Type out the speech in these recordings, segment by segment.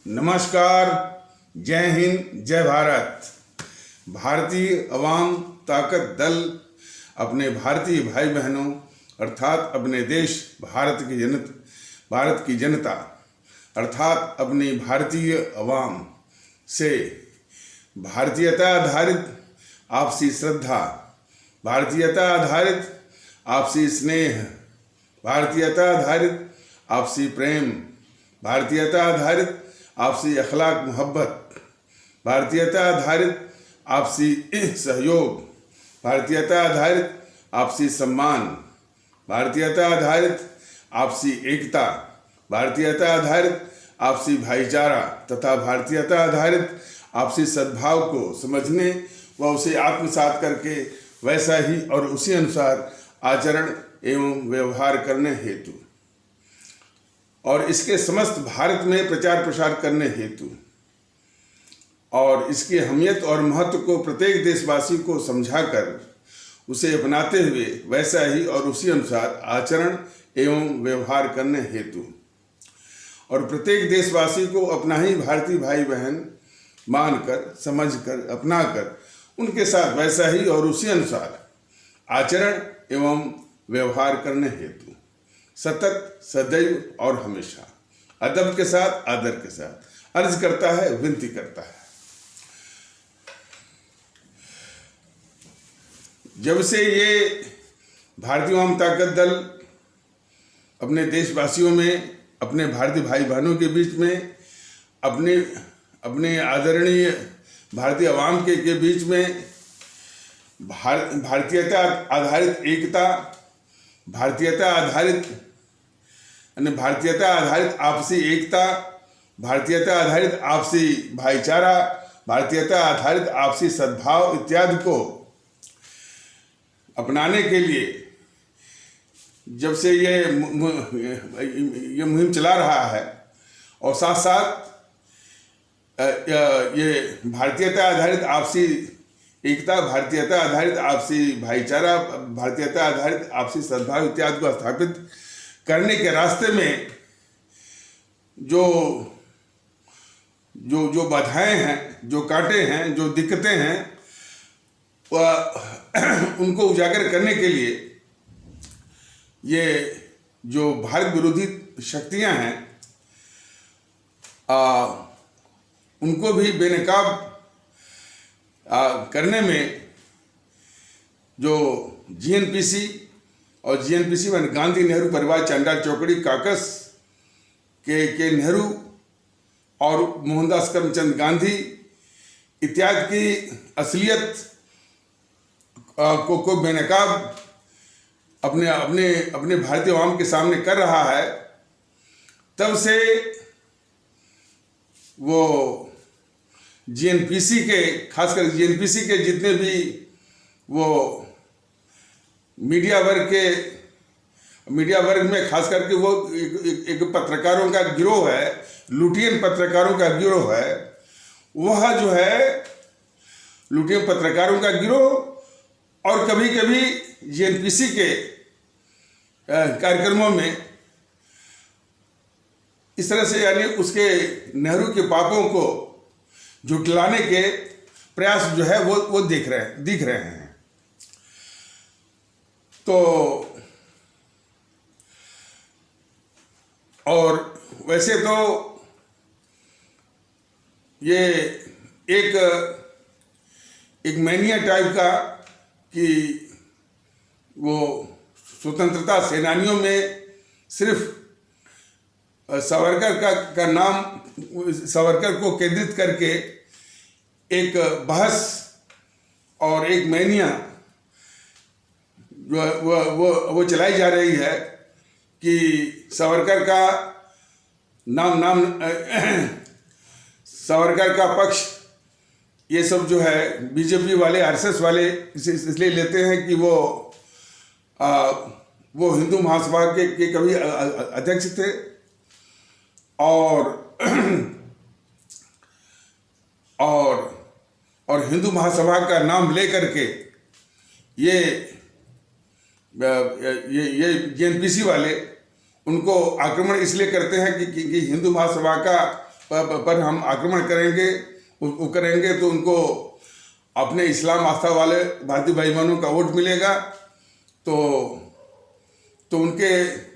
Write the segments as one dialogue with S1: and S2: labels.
S1: नमस्कार, जय हिंद, जय भारत। भारतीय अवाम ताकत दल अपने भारतीय भाई बहनों अर्थात अपने देश भारत की जनता अर्थात अपनी भारतीय अवाम से भारतीयता आधारित आपसी श्रद्धा, भारतीयता आधारित आपसी स्नेह, भारतीयता आधारित आपसी प्रेम, भारतीयता आधारित आपसी अखलाक मोहब्बत, भारतीयता आधारित आपसी सहयोग, भारतीयता आधारित आपसी सम्मान, भारतीयता आधारित आपसी एकता, भारतीयता आधारित आपसी भाईचारा तथा भारतीयता आधारित आपसी सद्भाव को समझने व उसे आत्मसात करके वैसा ही और उसी अनुसार आचरण एवं व्यवहार करने हेतु और इसके समस्त भारत में प्रचार प्रसार करने हेतु और इसकी अहमियत और महत्व को प्रत्येक देशवासी को समझाकर उसे अपनाते हुए वैसा ही और उसी अनुसार आचरण एवं व्यवहार करने हेतु और प्रत्येक देशवासी को अपना ही भारतीय भाई बहन मानकर, समझकर, अपनाकर उनके साथ वैसा ही और उसी अनुसार आचरण एवं व्यवहार करने हेतु सतत, सदैव और हमेशा अदब के साथ, आदर के साथ अर्ज करता है, विनती करता है। जब से ये भारतीय अवाम ताकत दल अपने देशवासियों में, अपने भारतीय भाई बहनों के बीच में, अपने आदरणीय भारतीय अवाम के बीच में भारतीयता आधारित एकता, भारतीयता आधारित आपसी एकता, भारतीयता आधारित आपसी भाईचारा, भारतीयता आधारित आपसी सद्भाव इत्यादि को अपनाने के लिए जब से ये मुहिम चला रहा है और साथ साथ ये भारतीयता आधारित आपसी एकता, भारतीयता आधारित आपसी भाईचारा, भारतीयता आधारित आपसी सद्भाव इत्यादि को स्थापित करने के रास्ते में जो बाधाएं हैं, जो कांटे हैं, जो दिक्कतें हैं, उनको उजागर करने के लिए ये जो भारत विरोधी शक्तियां हैं उनको भी बेनकाब करने में जो जीएनपीसी और जीएनपीसी व गांधी नेहरू परिवार चांडाल चौकड़ी काकस के नेहरू और मोहनदास करमचंद गांधी इत्यादि की असलियत को बेनकाब अपने भारतीय अवाम के सामने कर रहा है, तब से वो जीएनपीसी के, खासकर जीएनपीसी के जितने भी वो मीडिया वर्ग में खास करके वो एक पत्रकारों का गिरोह है, लुटियन पत्रकारों का गिरोह है, वह जो है लुटियन पत्रकारों का गिरोह और कभी कभी जीएनपीसी के कार्यक्रमों में इस तरह से यानी उसके नेहरू के पापों को झुठलाने के प्रयास जो है वो दिख रहे हैं। तो और वैसे तो ये एक मैनिया टाइप का कि वो स्वतंत्रता सेनानियों में सिर्फ सावरकर का नाम, सावरकर को केंद्रित करके एक बहस और एक मैनिया वो चलाई जा रही है कि सावरकर का सावरकर का पक्ष ये सब जो है बीजेपी वाले, आरएसएस वाले इसलिए लेते हैं कि वो हिंदू महासभा के कभी अध्यक्ष थे और हिंदू महासभा का नाम लेकर के ये जीएनपीसी वाले उनको आक्रमण इसलिए करते हैं कि हिंदू महासभा का पर हम आक्रमण करेंगे, वो करेंगे तो उनको अपने इस्लाम आस्था वाले भारतीय भाई बहनों का वोट मिलेगा, तो उनके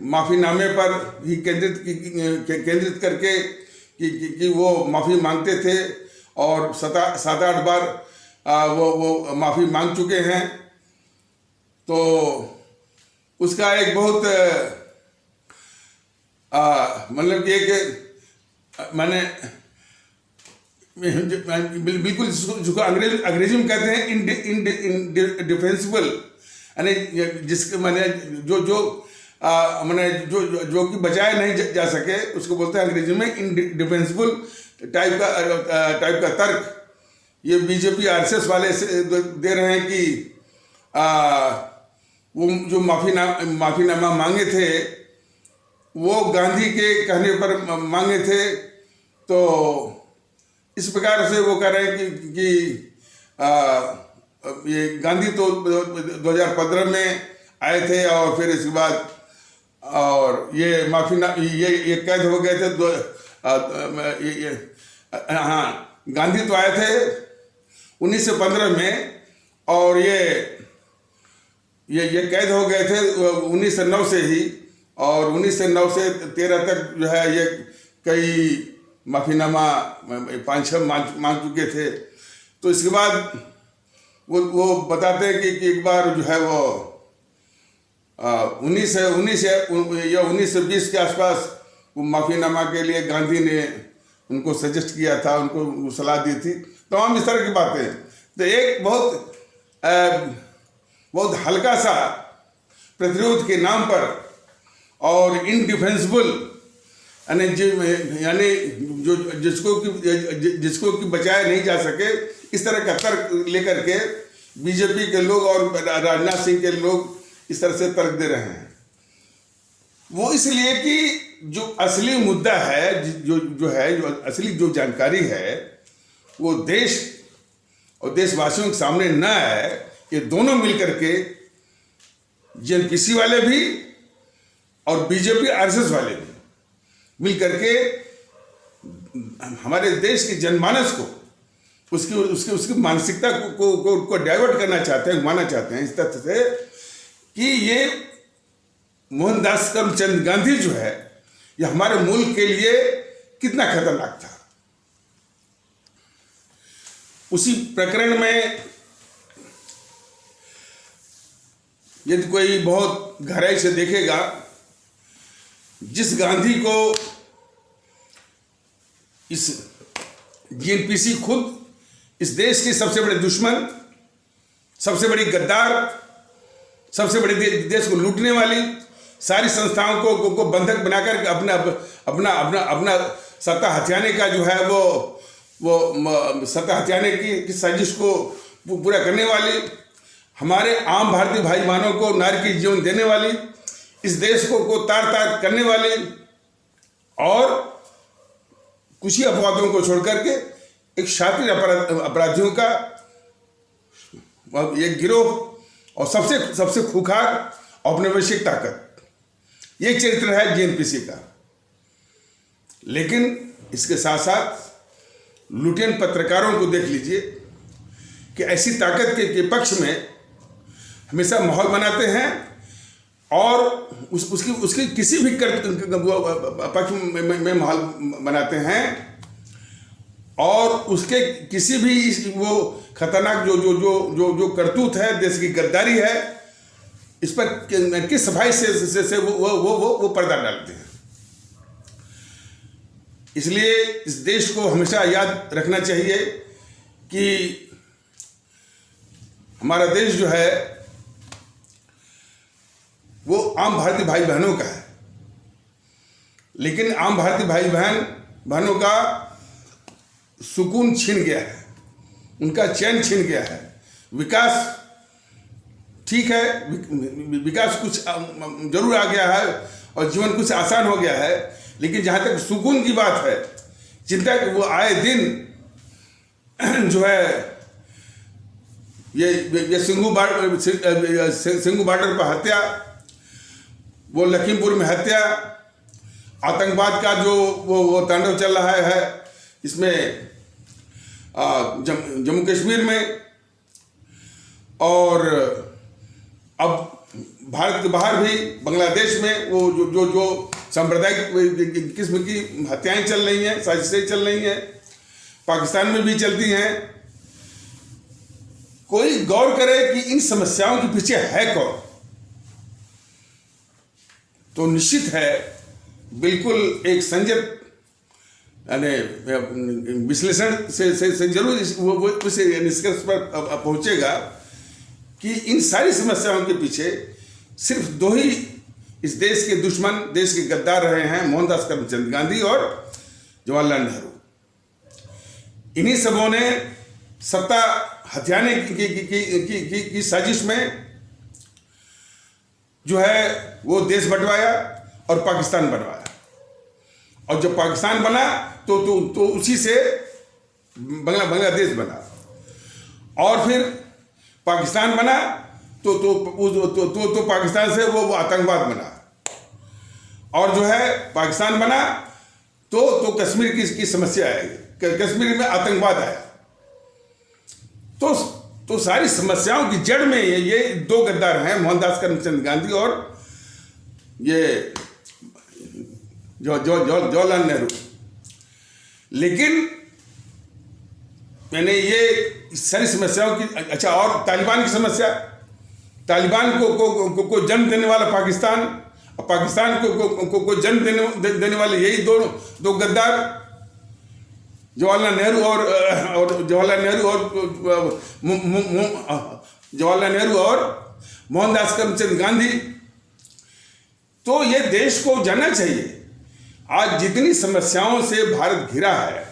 S1: माफ़ीनामे पर ही केंद्रित करके कि वो माफ़ी मांगते थे और 7-8 बार वो माफ़ी मांग चुके हैं। तो उसका एक बहुत मतलब कि एक मैंने बिल्कुल जिसको अंग्रेजी में कहते हैं इनडिफेंसिबल, यानी जिसके मैंने जो कि बचाए नहीं जा सके, उसको बोलते हैं अंग्रेजी में इनडिफेंसिबल टाइप का तर्क ये बीजेपी आरएसएस वाले से दे रहे हैं कि वो जो माफ़ीनामा मांगे थे वो गांधी के कहने पर मांगे थे। तो इस प्रकार से वो कह रहे हैं कि ये गांधी तो 2015 में आए थे और फिर इसके बाद और ये ये कैद हो गए थे। हाँ, गांधी तो आए थे 1915 में और ये कैद हो गए थे 1909 से ही, और 1909 से 13 तक जो है ये कई माफ़ीनामा 5-6 मांग चुके थे। तो इसके बाद वो बताते हैं कि एक बार जो है वो 1920 के आसपास वो माफ़ीनामा के लिए गांधी ने उनको सजेस्ट किया था, उनको सलाह दी थी, तमाम इस तरह की बातें। तो एक बहुत हल्का सा प्रतिरोध के नाम पर और इनडिफेंसिबल यानी जिसको कि बचाया नहीं जा सके, इस तरह का तर्क लेकर के बीजेपी के लोग और राजनाथ सिंह के लोग इस तरह से तर्क दे रहे हैं। वो इसलिए कि जो असली मुद्दा है, जो असली जो जानकारी है वो देश और देशवासियों के सामने न आए। ये दोनों मिलकर के जेएनपीसी वाले भी और बीजेपी आरएसएस वाले भी मिलकर के हमारे देश के जनमानस को उसकी मानसिकता को डाइवर्ट करना चाहते हैं, घुमाना चाहते हैं इस तरह से कि ये मोहनदास करमचंद गांधी जो है ये हमारे मुल्क के लिए कितना खतरनाक था। उसी प्रकरण में यदि कोई बहुत गहराई से देखेगा, जिस गांधी को इस जेएनपीसी खुद इस देश के सबसे बड़े दुश्मन, सबसे बड़ी गद्दार, सबसे बड़े देश को लूटने वाली सारी संस्थाओं को बंधक बनाकर अपना सत्ता हथियाने का जो है वो सत्ता हथियाने की साजिश को पूरा करने वाली, हमारे आम भारतीय भाई बहनों को नारकीय जीवन देने वाली, इस देश को तार करने वाली और कुछ ही अपवादों को छोड़ करके एक शातिर अपराधियों का एक गिरोह और सबसे खूंखार औपनिवेशिक ताकत, ये चरित्र है जेएनपीसी का। लेकिन इसके साथ साथ लुटेन पत्रकारों को देख लीजिए कि ऐसी ताकत के पक्ष में हमेशा माहौल बनाते हैं और उसकी किसी भी पक्ष में माहौल बनाते हैं और उसके किसी भी वो खतरनाक जो करतूत है, देश की गद्दारी है, इस पर किस सफाई से वो पर्दा डालते हैं। इसलिए इस देश को हमेशा याद रखना चाहिए कि हमारा देश जो है वो आम भारतीय भाई बहनों का है, लेकिन आम भारतीय भाई बहनों का सुकून छिन गया है, उनका चैन छिन गया है। विकास ठीक है, विकास कुछ जरूर आ गया है और जीवन कुछ आसान हो गया है, लेकिन जहाँ तक सुकून की बात है, चिंता वो आए दिन जो है ये सिंघू बॉर्डर पर हत्या, वो लखीमपुर में हत्या आतंकवाद का जो वो तांडव चल रहा है इसमें जम्मू कश्मीर में, और अब भारत के बाहर भी बांग्लादेश में वो जो सांप्रदायिक किस्म की हत्याएं चल रही हैं, साजिशें चल रही हैं, पाकिस्तान में भी चलती हैं। कोई गौर करे कि इन समस्याओं के पीछे है कौन, तो निश्चित है बिल्कुल एक संयत यानी विश्लेषण से जरूर वो उस निष्कर्ष पर पहुंचेगा कि इन सारी समस्याओं के पीछे सिर्फ दो ही इस देश के दुश्मन, देश के गद्दार रहे हैं, मोहनदास करमचंद गांधी और जवाहरलाल नेहरू। इन्हीं सबों ने सत्ता हथियाने की साजिश में जो है वो देश बंटवाया और पाकिस्तान बनवाया, और जब पाकिस्तान बना तो उसी से बांग्लादेश बना, और फिर पाकिस्तान बना तो पाकिस्तान से वो आतंकवाद बना, और जो है पाकिस्तान बना तो कश्मीर की समस्या आई, कश्मीर में आतंकवाद आया। तो सारी समस्याओं की जड़ में ये दो गद्दार हैं, मोहनदास करमचंद गांधी और ये जवाहरलाल नेहरू। लेकिन मैंने ये सारी समस्याओं की, अच्छा, और तालिबान की समस्या, तालिबान को जन्म देने वाला पाकिस्तान, और पाकिस्तान को जन्म देने वाले यही दो गद्दार, जवाहरलाल नेहरू और मोहनदास करमचंद गांधी। तो ये देश को जानना चाहिए आज जितनी समस्याओं से भारत घिरा है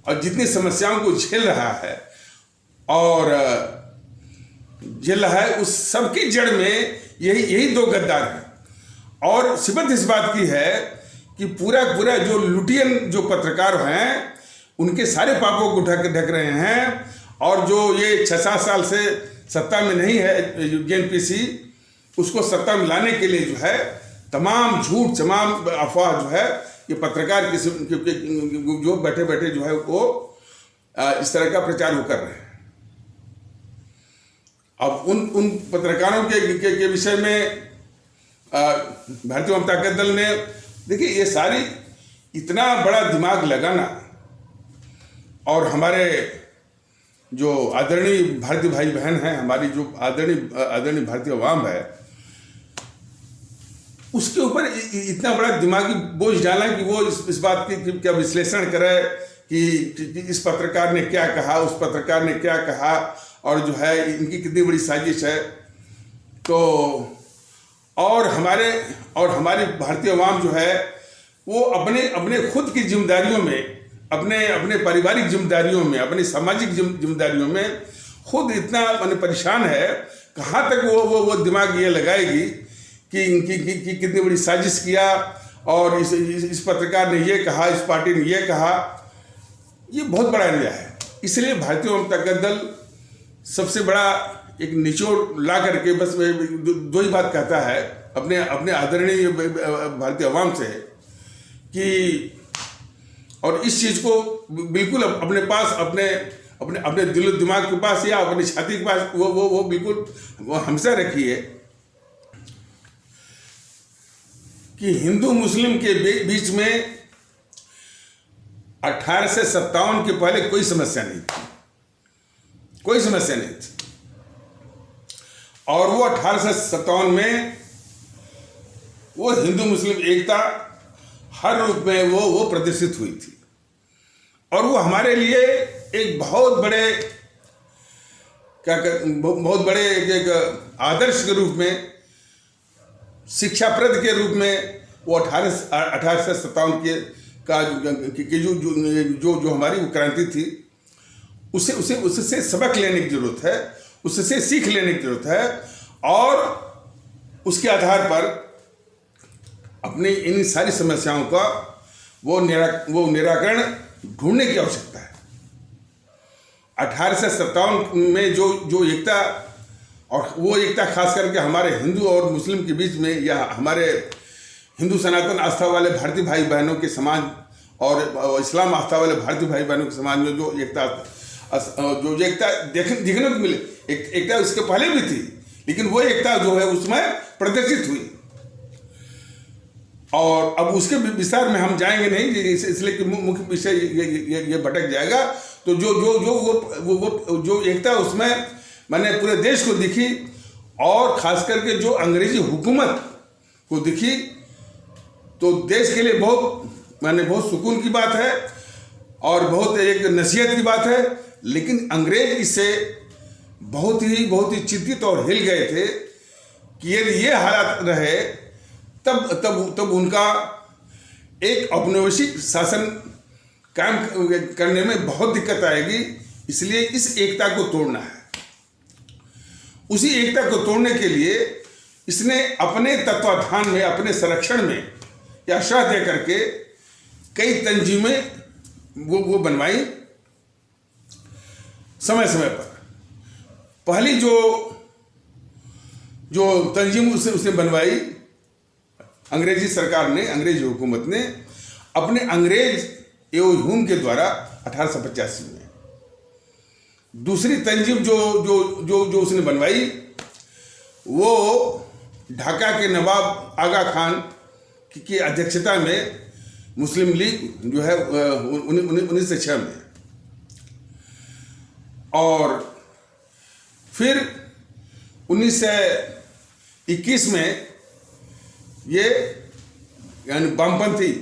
S1: और जितनी समस्याओं को झेल रहा है उस सबकी जड़ में यही दो गद्दार हैं। और सिबत इस बात की है कि पूरा जो लुटियन जो पत्रकार हैं उनके सारे पापों को ढक रहे हैं, और जो ये 6-7 साल से सत्ता में नहीं है जेएनपीसी, उसको सत्ता में लाने के लिए जो है तमाम झूठ, तमाम अफवाह जो है ये पत्रकार जो बैठे जो है वो इस तरह का प्रचार वो कर रहे हैं। अब उन पत्रकारों के विषय में भारतीय जनता दल ने, देखिए, ये सारी इतना बड़ा दिमाग लगाना, और हमारे जो आदरणीय भारतीय भाई बहन हैं, हमारी जो आदरणीय भारतीय अवाम है, उसके ऊपर इतना बड़ा दिमागी बोझ डाला कि वो इस बात की क्या विश्लेषण करे कि इस पत्रकार ने क्या कहा, उस पत्रकार ने क्या कहा, और जो है इनकी कितनी बड़ी साजिश है। तो और हमारी भारतीय अवाम जो है वो अपने खुद की जिम्मेदारियों में, अपने पारिवारिक जिम्मेदारियों में, अपनी सामाजिक जिम्मेदारियों में खुद इतना परेशान है, कहाँ तक वो दिमाग ये लगाएगी कि इनकी कितनी बड़ी साजिश किया, और इस पत्रकार ने ये कहा, इस पार्टी ने ये कहा। ये बहुत बड़ा अन्याय है। इसलिए भारतीय जनता दल सबसे बड़ा एक निचोड़ ला करके बस दो ही बात कहता है अपने आदरणीय भारतीय अवाम से कि, और इस चीज़ को बिल्कुल अपने पास, अपने दिल दिमाग के पास या अपनी छाती के पास वो बिल्कुल वो हमेशा रखिए कि हिंदू मुस्लिम के बीच में 1857 के पहले कोई समस्या नहीं थी, कोई समस्या नहीं थी। और वो 1857 में वो हिंदू मुस्लिम एकता हर रूप में वो प्रदर्शित हुई थी, और वो हमारे लिए एक बहुत बड़े एक आदर्श के रूप में, शिक्षाप्रद के रूप में वो 1857 जो हमारी वो क्रांति थी, उससे सबक लेने की जरूरत है, उससे सीख लेने की जरूरत है, और उसके आधार पर अपनी इन सारी समस्याओं का वो निराकरण ढूंढने की आवश्यकता है। 1857 में जो एकता, और वो एकता खास करके हमारे हिंदू और मुस्लिम के बीच में, या हमारे हिंदू सनातन आस्था वाले भारतीय भाई बहनों के समाज और इस्लाम आस्था वाले भारतीय भाई बहनों के समाज में जो एकता देखने को मिले, एकता इसके पहले भी थी, लेकिन वो एकता जो है उसमें प्रदर्शित हुई। और अब उसके विस्तार में हम जाएंगे नहीं, इसलिए कि मुख्य विषय ये भटक जाएगा। तो जो एकता उसमें मैंने पूरे देश को दिखी, और खास करके जो अंग्रेजी हुकूमत को दिखी, तो देश के लिए बहुत सुकून की बात है और बहुत एक नसीहत की बात है। लेकिन अंग्रेज इससे बहुत ही चिंतित और हिल गए थे कि यदि ये हालात रहे तब उनका एक औपनिवेशिक शासन कायम करने में बहुत दिक्कत आएगी। इसलिए इस एकता को तोड़ना है। उसी एकता को तोड़ने के लिए इसने अपने तत्वाधान में, अपने संरक्षण में या आश्रय दे करके कई तंजीमें वो बनवाई समय समय पर। पहली जो तंजीम उसने बनवाई अंग्रेजी सरकार ने, अंग्रेजी हुकूमत ने अपने अंग्रेज एवं ह्यूम के द्वारा 1885 में। दूसरी तंजीम जो उसने बनवाई वो ढाका के नवाब आगा खान की अध्यक्षता में मुस्लिम लीग जो है 1906 में। और फिर 1921 में ये यानी वामपंथी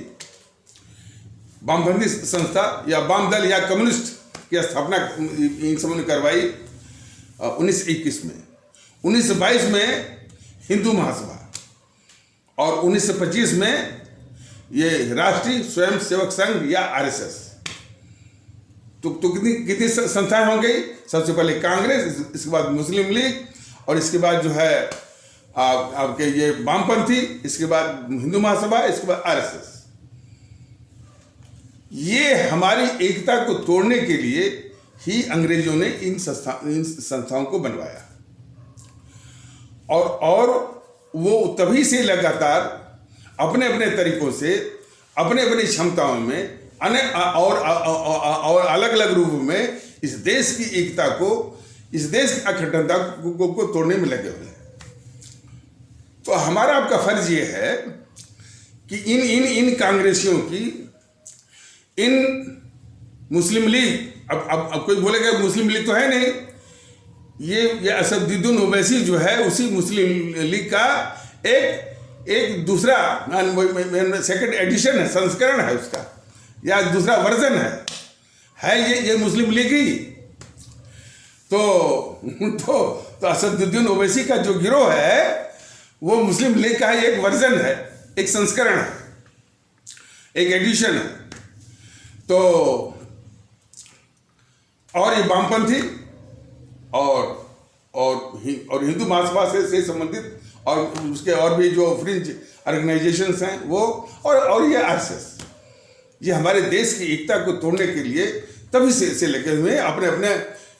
S1: संस्था या वाम दल या कम्युनिस्ट की स्थापना इन सबों ने करवाई 1921 में। 1922 में हिंदू महासभा और 1925 में ये राष्ट्रीय स्वयंसेवक संघ या आरएसएस। तो कितनी संस्थाएं हो गई? सबसे पहले कांग्रेस, इसके बाद मुस्लिम लीग और इसके बाद जो है आपके ये वामपंथी, इसके बाद हिंदू महासभा, इसके बाद आरएसएस। ये हमारी एकता को तोड़ने के लिए ही अंग्रेजों ने इन संस्थाओं को बनवाया। और वो तभी से लगातार अपने अपने तरीकों से, अपने अपनी क्षमताओं में और अलग अलग रूप में इस देश की एकता को, इस देश की अखंडता को तोड़ने में लगे हुए हैं। तो हमारा आपका फर्ज ये है कि इन कांग्रेसियों की, इन मुस्लिम लीग, अब कोई बोलेगा मुस्लिम लीग तो है नहीं, ये असदुद्दीन ओवैसी जो है उसी मुस्लिम लीग का एक दूसरा सेकंड एडिशन है, संस्करण है उसका, या दूसरा वर्जन है ये मुस्लिम लीग ही। तो असदुद्दीन ओवैसी का जो गिरोह है वो मुस्लिम लीग का एक वर्जन है, एक संस्करण है, एक एडिशन है। तो और ये वामपंथी और हिंदू महासभा से संबंधित और उसके और भी जो फ्रिंज ऑर्गेनाइजेशंस हैं वो और ये आरएसएस, ये हमारे देश की एकता को तोड़ने के लिए तभी से लगे हुए हैं। अपने अपने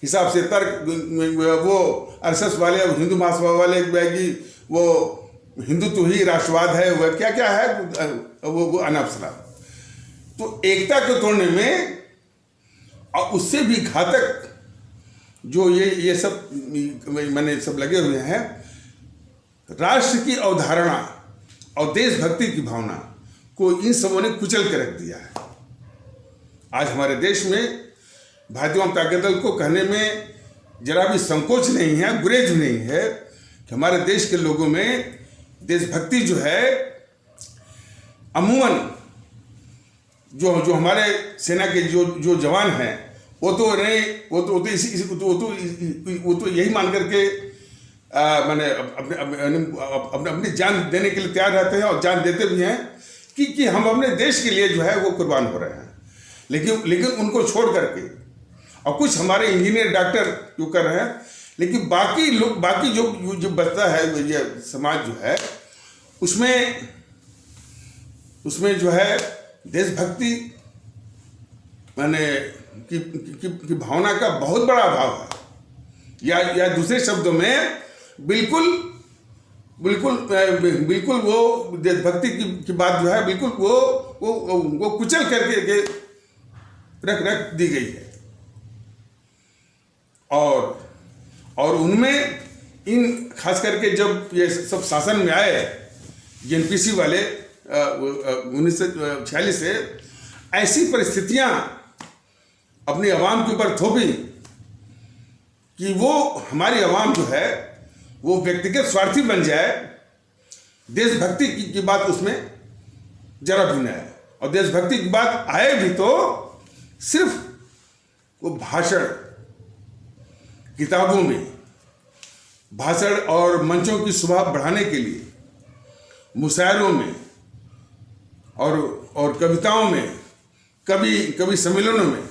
S1: हिसाब से तर्क, वो आरएसएस वाले और हिंदू महासभा वाले कि वो हिंदुत्व ही राष्ट्रवाद है, वह क्या क्या है वो अनाप शनाप। तो एकता को तोड़ने में और उससे भी घातक जो ये सब मैंने सब लगे हुए हैं, राष्ट्र की अवधारणा और देशभक्ति की भावना को इन सबों ने कुचल के रख दिया है। आज हमारे देश में भारतीय जनता दल को कहने में जरा भी संकोच नहीं है, गुरेज नहीं है कि हमारे देश के लोगों में देशभक्ति जो है अमूमन जो हमारे सेना के जो जवान हैं वो तो यही मान करके मैंने अपनी जान देने के लिए तैयार रहते हैं और जान देते भी हैं कि हम अपने देश के लिए जो है वो कुर्बान हो रहे हैं। लेकिन उनको छोड़ करके, और कुछ हमारे इंजीनियर डॉक्टर जो कर रहे हैं, लेकिन बाकी जो बचता है ये समाज जो है उसमें जो है देशभक्ति माने की भावना का बहुत बड़ा अभाव है, या दूसरे शब्दों में बिल्कुल बिल्कुल वो देशभक्ति की बात जो है बिल्कुल वो कुचल करके के रख दी गई है। और उनमें इन खास करके जब ये सब शासन में आए एनपीसी वाले 1946 से, ऐसी परिस्थितियां अपनी आवाम के ऊपर थोपी कि वो हमारी आवाम जो है वो व्यक्तिगत स्वार्थी बन जाए, देशभक्ति की बात उसमें जरा भी न आए। और देशभक्ति की बात आए भी तो सिर्फ वो भाषण, किताबों में भाषण और मंचों की शोभा बढ़ाने के लिए, मुशायरों में और कविताओं में, कवि सम्मेलनों में,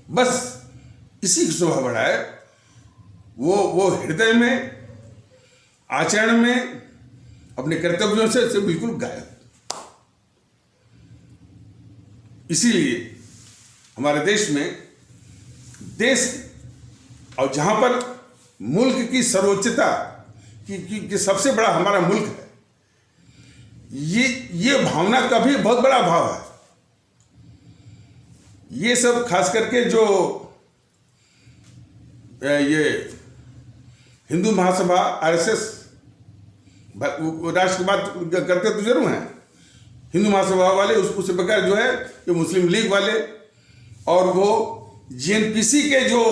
S1: बस इसी की शोभा बढ़ाए। वो हृदय में, आचरण में, अपने कर्तव्यों से बिल्कुल गायब। इसीलिए हमारे देश में, और जहां पर मुल्क की सर्वोच्चता की सबसे बड़ा हमारा मुल्क है, ये भावना का भी बहुत बड़ा अभाव है। ये सब खास करके जो ये हिंदू महासभा, आरएसएस, राष्ट्र की बात करते तो जरूर हैं, हिंदू महासभा वाले, उससे बगैर जो है ये मुस्लिम लीग वाले और वो जीएनपीसी के जो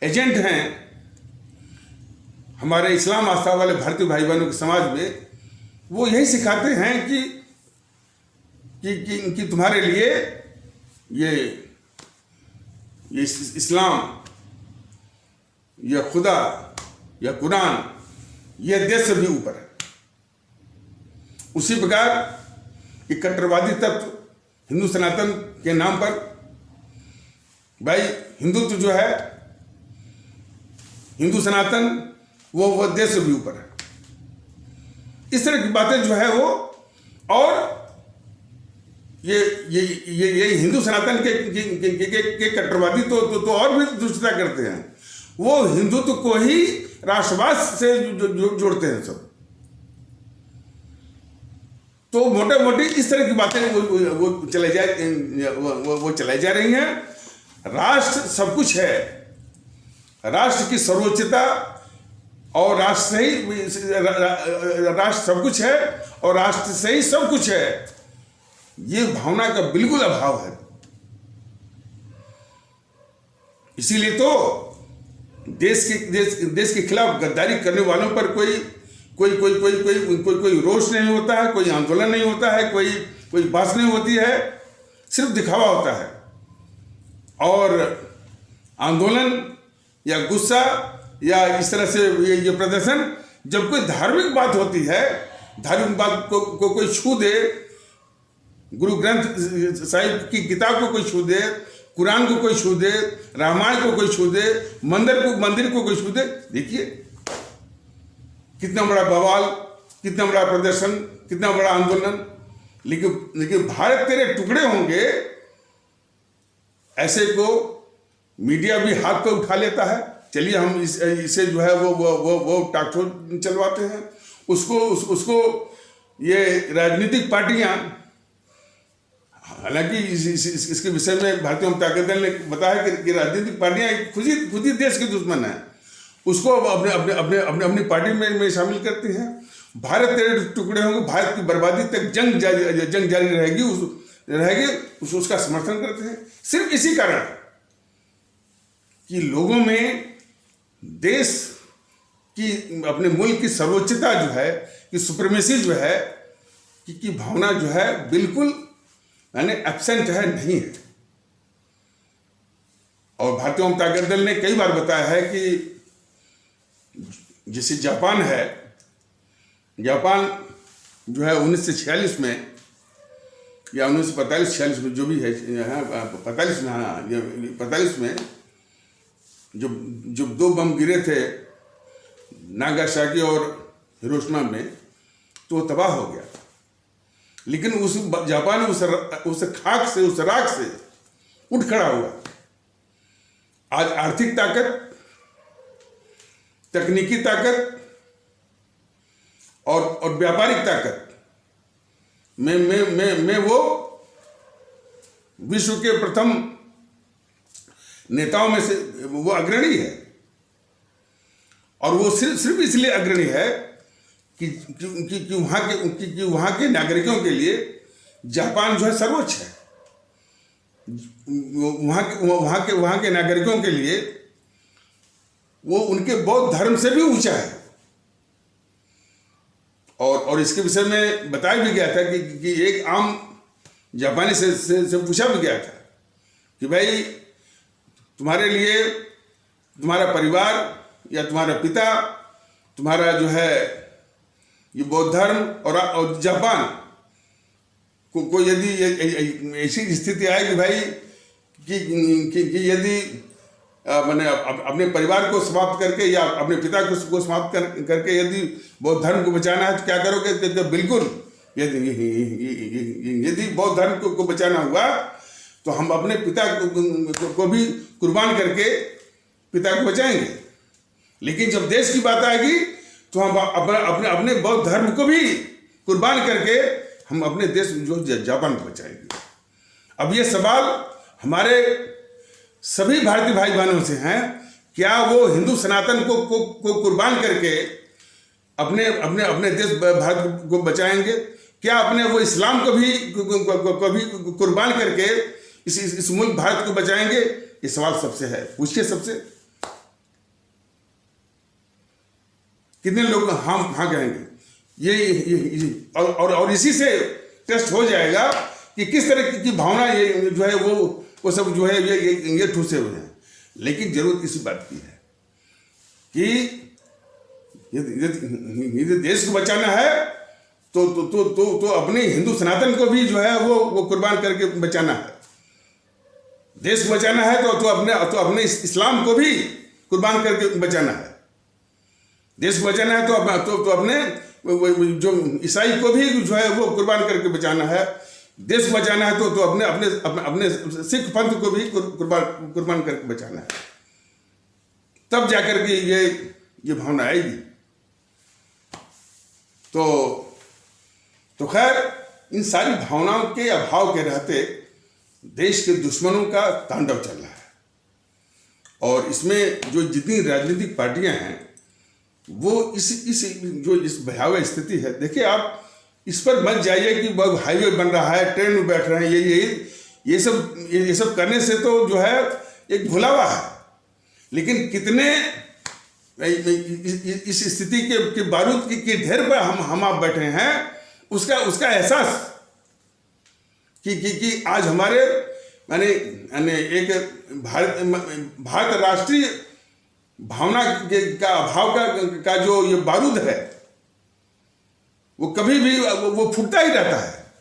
S1: एजेंट हैं, हमारे इस्लाम आस्था वाले भारतीय भाई बहनों के समाज में, वो यही सिखाते हैं कि तुम्हारे लिए ये इस्लाम, या खुदा, या कुरान, ये देश से भी ऊपर है। उसी प्रकार ये कट्टरवादी तत्व हिंदू सनातन के नाम पर, भाई हिंदुत्व जो है, हिंदू सनातन, वो देश से भी ऊपर है। इस तरह की बातें जो है वो, और ये हिंदू सनातन के कट्टरवादी तो और भी दुष्टता करते हैं। वो हिंदुत्व को ही राष्ट्रवाद से जोड़ते हैं सब। तो मोटे मोटी इस तरह की बातें वो चलाई जा रही हैं। राष्ट्र सब कुछ है, राष्ट्र की सर्वोच्चता, और राष्ट्र से ही राष्ट्र सब कुछ है, और राष्ट्र से ही सब कुछ है, ये भावना का बिल्कुल अभाव है। इसीलिए तो देश के खिलाफ गद्दारी करने वालों पर कोई रोष नहीं होता है, कोई आंदोलन नहीं होता है, कोई बात नहीं होती है, सिर्फ दिखावा होता है। और आंदोलन या गुस्सा या इस तरह से ये प्रदर्शन, जब कोई धार्मिक बात होती है, धार्मिक बात को कोई छू दे, गुरु ग्रंथ साहिब की किताब को कोई छू दे, कुरान को कोई छू दे, रामायण को कोई छू दे, मंदिर को कोई छू दे, देखिए कितना बड़ा बवाल, कितना बड़ा प्रदर्शन, कितना बड़ा आंदोलन। लेकिन भारत तेरे टुकड़े होंगे, ऐसे को मीडिया भी हाथ पे उठा लेता है। चलिए हम इसे जो है वो टॉक शो चलवाते हैं, उसको ये राजनीतिक पार्टियां, हालांकि इसके विषय में भारतीय जनता दल ने बताया कि राजनीतिक पार्टियां खुद ही देश के दुश्मन हैं, उसको अपनी पार्टी में शामिल करती हैं। भारत तेरे टुकड़े होंगे, भारत की बर्बादी तक जंग जारी रहेगी, उसका समर्थन करते हैं। सिर्फ इसी कारण कि लोगों में देश की, अपने मुल्क की सर्वोच्चता जो है, कि सुप्रीमेसी जो है, की भावना जो है बिल्कुल यानी एब्सेंट है, नहीं है। और भारतीय जनता दल ने कई बार बताया है कि जैसे जापान है, जापान जो है 1946 में या 1945-46 में, जो भी है, 45 में, हाँ 45 में जब 2 बम गिरे थे नागासाकी और हिरोशिमा में, तो वो तबाह हो गया। लेकिन जापान उस खाक से, उस राख से उठ खड़ा हुआ। आज आर्थिक ताकत, तकनीकी ताकत और व्यापारिक ताकत में वो विश्व के प्रथम नेताओं में से वो अग्रणी है। और वो सिर्फ इसलिए अग्रणी है कि वहाँ के नागरिकों के लिए जापान जो है सर्वोच्च है। वहाँ के नागरिकों के लिए वो उनके बौद्ध धर्म से भी ऊंचा है। और इसके विषय में बताया भी गया था कि एक आम जापानी से पूछा भी गया था कि भाई तुम्हारे लिए तुम्हारा परिवार या तुम्हारा पिता, तुम्हारा जो है ये बौद्ध धर्म और जापान को यदि ऐसी स्थिति आए कि भाई कि यदि मैंने अपने परिवार को समाप्त करके या अपने पिता को समाप्त करके यदि बौद्ध धर्म को बचाना है तो क्या करोगे? तो बिल्कुल यदि बौद्ध धर्म को बचाना हुआ तो हम अपने पिता को भी कुर्बान करके पिता को बचाएंगे। लेकिन जब देश की बात आएगी तो हम अपने बौद्ध धर्म को भी कुर्बान करके हम अपने देश जो जापान को बचाएंगे। अब ये सवाल हमारे सभी भारतीय भाई बहनों से हैं, क्या वो हिंदू सनातन को कुर्बान करके अपने देश भारत को बचाएंगे? क्या अपने वो इस्लाम को भी कुर्बान करके इस मुल्क भारत को बचाएंगे? ये सवाल सबसे है, पूछिए सबसे। कितने लोग हाँ कहेंगे? और इसी से टेस्ट हो जाएगा कि किस तरह की भावना ये जो है वो सब जो है ये ठूसे हुए हैं। लेकिन जरूरत इसी बात की है कि यदि देश को बचाना है तो अपने हिंदू सनातन को भी जो है वो कुर्बान करके बचाना है। देश को बचाना है तो अपने इस्लाम को भी कुर्बान करके बचाना है। देश को बचाना है तो अपने जो ईसाई को भी जो है वो कुर्बान करके बचाना है। देश को बचाना है तो अपने सिख पंथ को भी कुर्बान करके बचाना है। तब जाकर के ये भावना आएगी। तो खैर, इन सारी भावनाओं के अभाव के रहते देश के दुश्मनों का तांडव चल रहा है। और इसमें जो जितनी राजनीतिक पार्टियां हैं वो इस भयावह स्थिति है। देखिए, आप इस पर मत जाइए कि हाईवे बन रहा है, ट्रेन में बैठ रहे हैं, ये सब करने से तो जो है एक भुलावा है। लेकिन कितने इस स्थिति के बारूद के ढेर पर हम आप बैठे हैं, उसका एहसास कि आज हमारे माने एक भारत राष्ट्रीय भावना का अभाव का जो ये बारूद है वो कभी भी वो फूटता ही रहता है।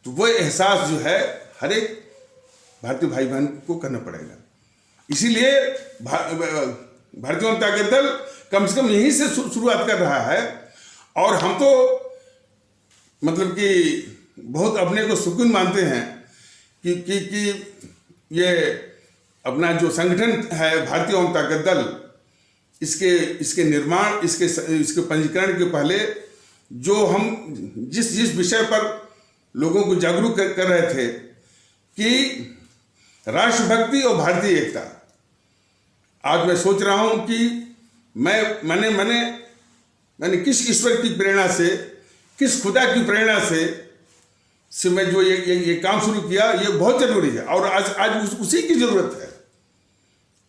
S1: तो वो एहसास जो है हर एक भारतीय भाई बहन को करना पड़ेगा। इसीलिए भारतीय जनता दल कम से कम यहीं से शुरुआत कर रहा है। और हम तो मतलब कि बहुत अपने को सुकून मानते हैं कि ये अपना जो संगठन है भारतीय जनता दल, इसके निर्माण, इसके पंजीकरण के पहले जो हम जिस विषय पर लोगों को जागरूक कर रहे थे कि राष्ट्रभक्ति और भारतीय एकता, आज मैं सोच रहा हूं कि मैंने किस ईश्वर की प्रेरणा से, किस खुदा की प्रेरणा से मैं जो ये काम शुरू किया, ये बहुत जरूरी है। और आज उसी की जरूरत है।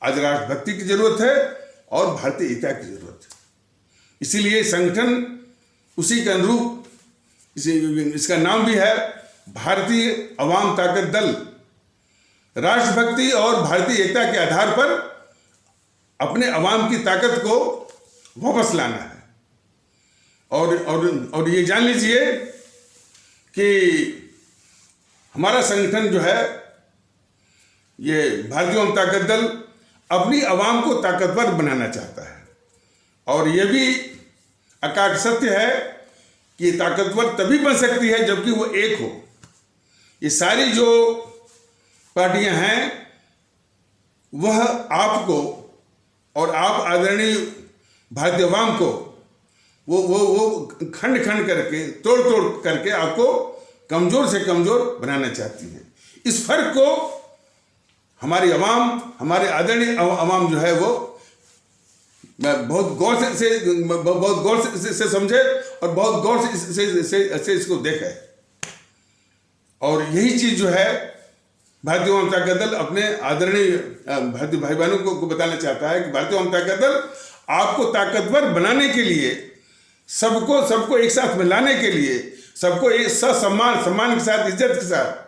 S1: आज राष्ट्रभक्ति की जरूरत है और भारतीय एकता की जरूरत है। इसीलिए संगठन उसी के अनुरूप, इसका नाम भी है भारतीय अवाम ताकत दल। राष्ट्रभक्ति और भारतीय एकता के आधार पर अपने अवाम की ताकत को वापस लाना है। और ये जान लीजिए कि हमारा संगठन जो है, ये भारतीय अवाम ताकत दल अपनी आवाम को ताकतवर बनाना चाहता है। और यह भी अकाट सत्य है कि ताकतवर तभी बन सकती है जबकि वो एक हो। ये सारी जो पार्टियां हैं वह आपको और आप आदरणीय भारतीय अवाम को वो खंड खंड करके, तोड़ तोड़ करके आपको कमजोर से कमजोर बनाना चाहती है। इस फर्क को हमारी अवाम, हमारे आदरणीय अवाम जो है वो बहुत गौर से समझे और बहुत गौर से इसको देखे। और यही चीज जो है भारतीय जनता का दल अपने आदरणीय भारतीय भाई बहनों को बताना चाहता है कि भारतीय जनता का दल आपको ताकतवर बनाने के लिए, सबको एक साथ मिलाने के लिए, सबको एक सम्मान के साथ, इज्जत के साथ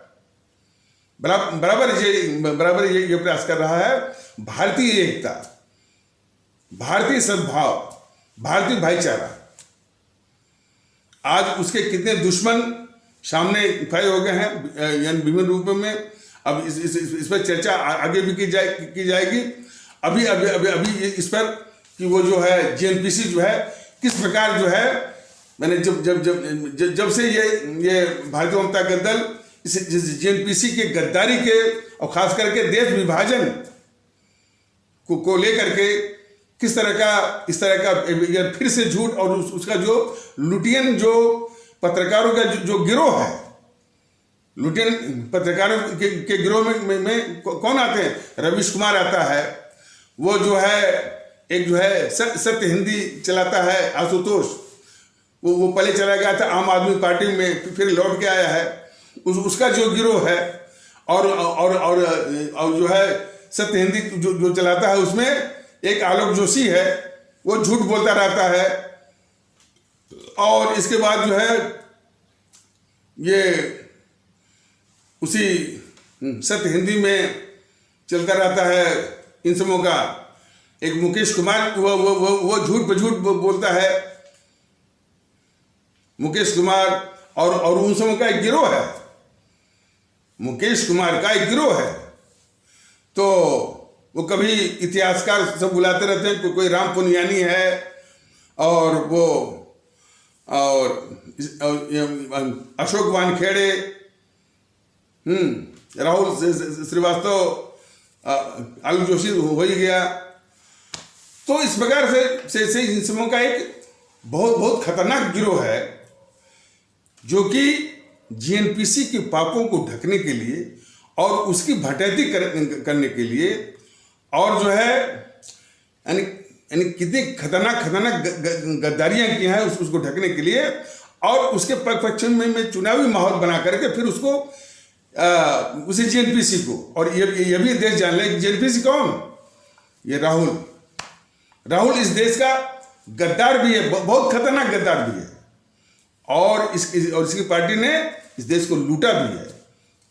S1: बराबर ये प्रयास कर रहा है। भारतीय एकता, भारतीय सद्भाव, भारतीय भाईचारा, आज उसके कितने दुश्मन सामने खड़े हो गए हैं यानी विभिन्न रूपों में। अब इस पर चर्चा आगे भी की जाएगी। अभी इस पर कि वो जो है जेएनपीसी जो है किस प्रकार जो है, मैंने जब से ये भारतीय जनता का दल इस जेएनपीसी के गद्दारी के और खास करके देश विभाजन को लेकर के इस तरह का फिर से झूठ और उसका जो लुटियन जो पत्रकारों का जो गिरोह है, लुटियन पत्रकारों के गिरोह में कौन आते हैं? रवीश कुमार आता है, वो जो है एक जो है सत्य हिंदी चलाता है आशुतोष, वो पहले चला गया था आम आदमी पार्टी में, फिर लौट के आया है, उसका जो गिरोह है। और जो है सत्य हिंदी जो चलाता है उसमें एक आलोक जोशी है, वो झूठ बोलता रहता है। और इसके बाद जो है ये उसी सत्य हिंदी में चलता रहता है इन समूह का एक मुकेश कुमार, वो झूठ पे झूठ बोलता है मुकेश कुमार। और उन समूह का एक गिरोह है, मुकेश कुमार का एक गिरोह है। तो वो कभी इतिहासकार सब बुलाते रहते हैं, कोई राम पुनियानी है और वो और अशोक वानखेड़े, राहुल श्रीवास्तव, आलोक जोशी हो ही गया। तो इस प्रकार से इन समूह का एक बहुत खतरनाक गिरोह है जो कि जेएनपीसी के पापों को ढकने के लिए और उसकी भटैती करने के लिए और जो है यानी कितनी खतरनाक गद्दारियां की हैं उसको ढकने के लिए और उसके पक्ष में चुनावी माहौल बना करके फिर उसको उसी जेएनपीसी को। और ये भी देश जान ले जेएनपीसी कौन? ये राहुल इस देश का गद्दार भी है, बहुत खतरनाक गद्दार भी है। और इसकी पार्टी ने इस देश को लूटा भी है।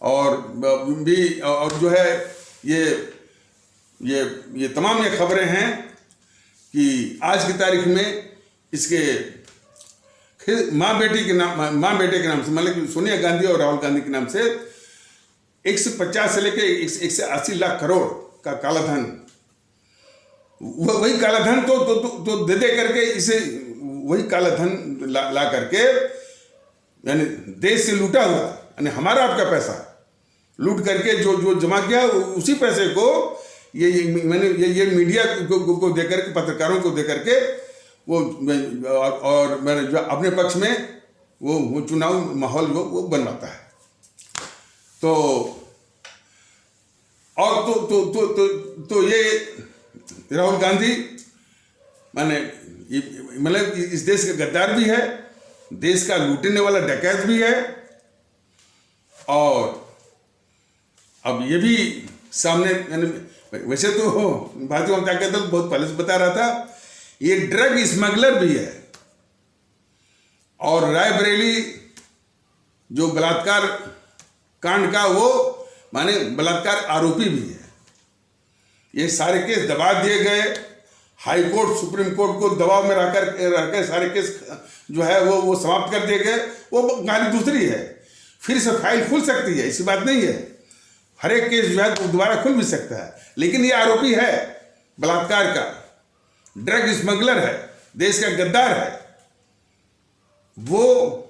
S1: और जो है ये तमाम ये खबरें हैं कि आज की तारीख में इसके माँ बेटे के नाम से, मतलब सोनिया गांधी और राहुल गांधी के नाम से 150 से लेकर 180 लाख करोड़ का काला धन, वही काला धन तो दे करके इसे वही काला धन ला करके यानी देश से लूटा हुआ, यानी हमारा आपका पैसा लूट करके जो जमा किया उसी पैसे को ये मीडिया को देकर के, पत्रकारों को देकर के वो और मैंने जो अपने पक्ष में वो चुनाव माहौल वो बनवाता है। तो और तो ये राहुल गांधी मतलब इस देश का गद्दार भी है, देश का लूटने वाला डकैत भी है। और अब ये भी सामने, वैसे तो भारतीय जनता दल बहुत पहले से बता रहा था, ये ड्रग स्मगलर भी है और रायबरेली जो बलात्कार कांड का वो माने बलात्कार आरोपी भी है। ये सारे केस दबा दिए गए, हाई कोर्ट सुप्रीम कोर्ट को दबाव में रहकर सारे केस जो है वो समाप्त कर दिए गए। वो कहानी दूसरी है, फिर से फाइल खुल सकती है, ऐसी बात नहीं है। हर एक केस जो है दोबारा खुल भी सकता है, लेकिन ये आरोपी है बलात्कार का, ड्रग स्मगलर है, देश का गद्दार है। वो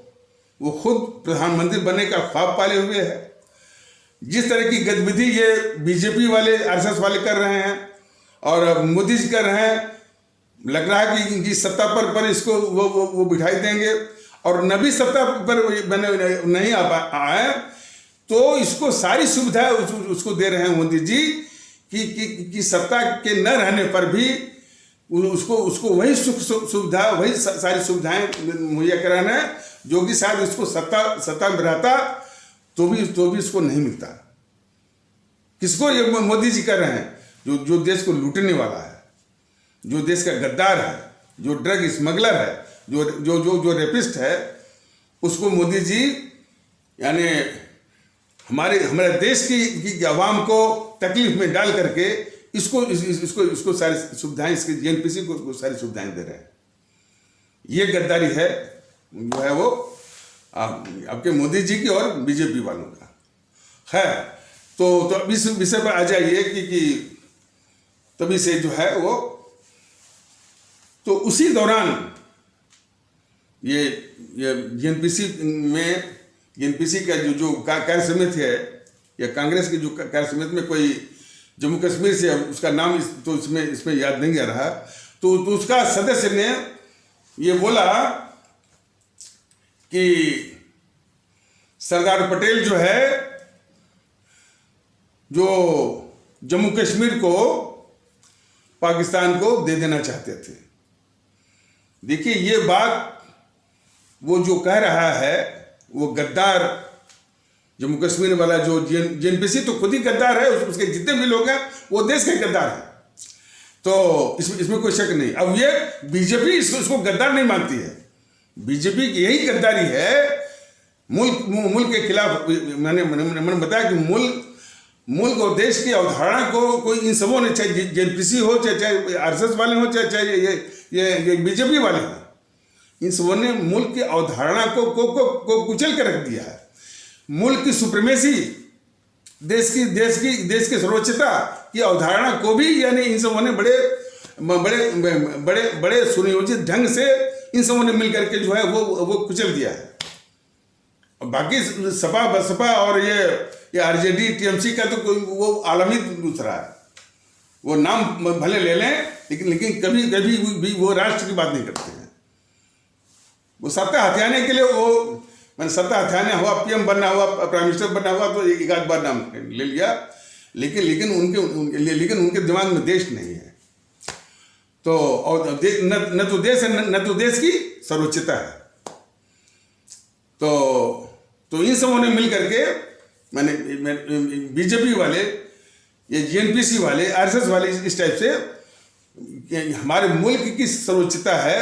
S1: खुद प्रधानमंत्री बनने का ख्वाब पाले हुए है। जिस तरह की गतिविधि ये बीजेपी वाले, आरएसएस वाले कर रहे हैं और मोदी जी कर रहे हैं, लग रहा है कि इनकी सत्ता पर इसको वो बिठाई देंगे, और न भी सत्ता पर नहीं आए तो इसको सारी सुविधा उसको दे रहे हैं मोदी जी कि सत्ता के न रहने पर भी उसको वही सुख सुविधा, वही सारी सुविधाएं मुहैया कराना है जो कि शायद उसको सत्ता में रहता तो भी इसको नहीं मिलता। किसको ये मोदी जी कर रहे हैं? जो देश को लूटने वाला है, जो देश का गद्दार है, जो ड्रग स्मगलर है, जो रेपिस्ट है, उसको मोदी जी यानी हमारे देश की आवाम को तकलीफ में डाल करके इसको सारी सुविधाएं, इसके जेएनपीसी को सारी सुविधाएं दे रहे हैं। ये गद्दारी है जो है वो आपके मोदी जी की और बीजेपी वालों का है। तो इस विषय पर आ जाइए कि तभी से जो है वो, तो उसी दौरान ये जेएनपीसी का जो कार्य समिति है, या कांग्रेस की जो कार्य समिति में कोई जम्मू कश्मीर से, उसका नाम तो इसमें याद नहीं आ रहा, तो उसका सदस्य ने ये बोला कि सरदार पटेल जो है जो जम्मू कश्मीर को पाकिस्तान को दे देना चाहते थे। देखिए ये बात वो जो कह रहा है वो गद्दार जम्मू कश्मीर वाला जो जेएनपीसी तो खुद ही गद्दार है, उसके जितने भी लोग हैं वो देश के गद्दार है, तो इसमें कोई शक नहीं। अब ये बीजेपी इसको गद्दार नहीं मानती है। बीजेपी की यही गद्दारी है मुल्क के खिलाफ। मैंने बताया कि मुल्क और देश की अवधारणा को कोई इन सबों ने, चाहे जेएनपीसी हो, चाहे आरएसएस वाले हो, चाहे ये बीजेपी वाले हो, इन सबों ने मुल्क की अवधारणा को कुचल कर रख दिया है। मुल्क की सुप्रीमेसी, देश की सर्वोच्चता की अवधारणा को भी यानी इन सबों ने बड़े सुनियोजित ढंग से इन सबों ने मिलकर के जो है वो कुचल दिया है। बाकी सपा बसपा और ये आरजेडी टीएमसी का तो कोई वो आलमी दूसरा है, वो नाम भले ले लें लेकिन कभी भी वो राष्ट्र की बात नहीं करते हैं। वो सत्ता हथियाने के लिए मैंने सत्ता हथियाने हुआ, पीएम बनना हुआ, प्राइम मिनिस्टर बनना हुआ तो एक आध बार नाम ले लिया, लेकिन उनके दिमाग में देश नहीं है। तो और न तो देश है न तो देश की सर्वोच्चता है। तो इन सबों ने मिल करके मैंने बीजेपी वाले, ये जेएनपीसी वाले, आरएसएस वाले इस टाइप से हमारे मुल्क की सर्वोच्चता है,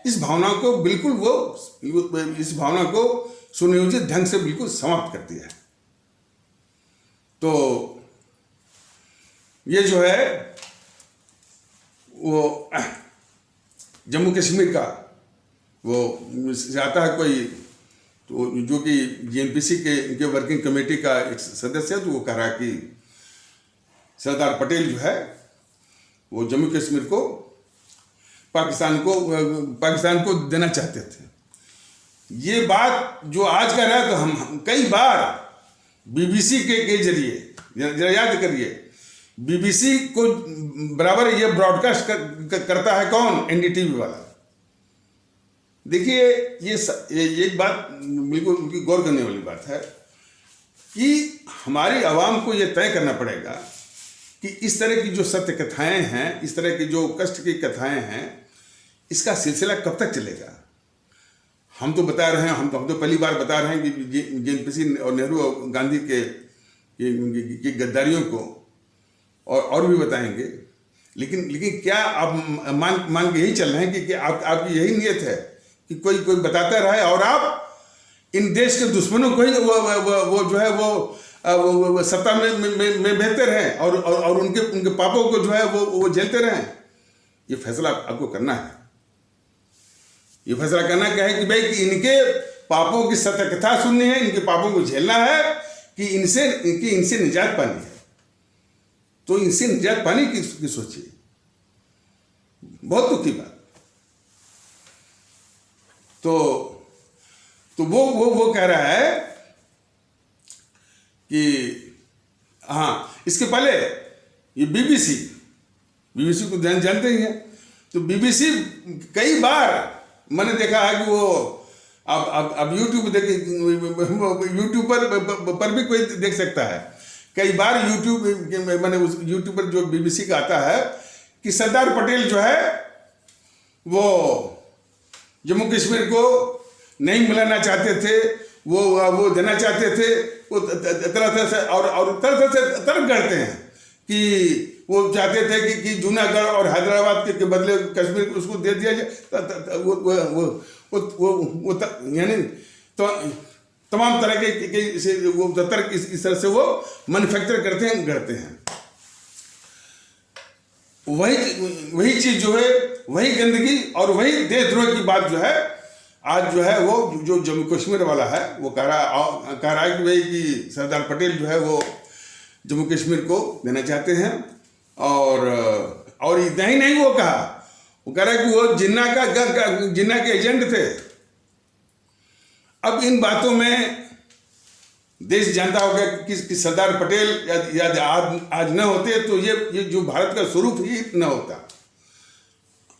S1: इस भावना को बिल्कुल इस भावना को सुनियोजित ढंग से बिल्कुल समाप्त कर दिया है। तो ये जो है वो जम्मू कश्मीर का वो आता है कोई, तो जो कि जेएनपीसी के वर्किंग कमेटी का एक सदस्य है, तो वो कह रहा है कि सरदार पटेल जो है वो जम्मू कश्मीर को पाकिस्तान को देना चाहते थे। ये बात जो आज कर रहा है, तो हम कई बार बीबीसी के जरिए, जरा याद करिए, बीबीसी को बराबर ये ब्रॉडकास्ट करता है कौन? एनडीटीवी वाला। देखिए ये बात बिल्कुल गौर करने वाली बात है कि हमारी आवाम को ये तय करना पड़ेगा कि इस तरह की जो सत्य कथाएं हैं, इस तरह की जो कष्ट की कथाएं हैं, इसका सिलसिला कब तक चलेगा। हम तो बता रहे हैं, हम तो पहली बार बता रहे हैं कि जेएनपीसी और नेहरू और गांधी के गद्दारियों को और भी बताएंगे, लेकिन क्या आप मान के यही चल रहे हैं कि आपकी यही नियत है कि कोई बताता रहे और आप इन देश के दुश्मनों को ही वो जो है वो सत्ता में बेहतर हैं और उनके पापों को जो है वो झेलते रहें? ये फैसला आपको करना है। ये फैसला करना क्या है कि भाई कि इनके पापों की सत्य कथा सुननी है, इनके पापों को झेलना है, कि इनसे निजात पानी है। तो इनसे निजात पाने की सोचिए। बहुत दुख की बात। तो वो कह रहा है कि हाँ, इसके पहले ये बीबीसी को जानते ही हैं, तो बीबीसी कई बार मैंने देखा है कि वो अब यूट्यूब यूट्यूब पर भी कोई देख सकता है। कई बार यूट्यूब मैंने उस यूट्यूब पर जो बीबीसी का आता है कि सरदार पटेल जो है वो जम्मू कश्मीर को नहीं मिलाना चाहते थे, वो देना चाहते थे, वो तरह से और तरह से तर्क करते हैं कि वो चाहते थे कि जूनागढ़ और हैदराबाद के बदले कश्मीर उसको दे दिया जाए। वो यानी तो तमाम तरह के वो तर्क इस तरह से वो मैन्युफैक्चर करते हैं। वही चीज जो है, वही गंदगी और वही देशद्रोह की बात जो है आज जो है वो जो जम्मू कश्मीर वाला है वो कह रहा है कि भाई कि सरदार पटेल जो है वो जम्मू कश्मीर को देना चाहते हैं। और इतना ही नहीं, वो कह रहा है कि वो जिन्ना के एजेंट थे। अब इन बातों में देश जानता होगा कि सरदार पटेल आज न होते तो ये जो भारत का स्वरूप ही न होता,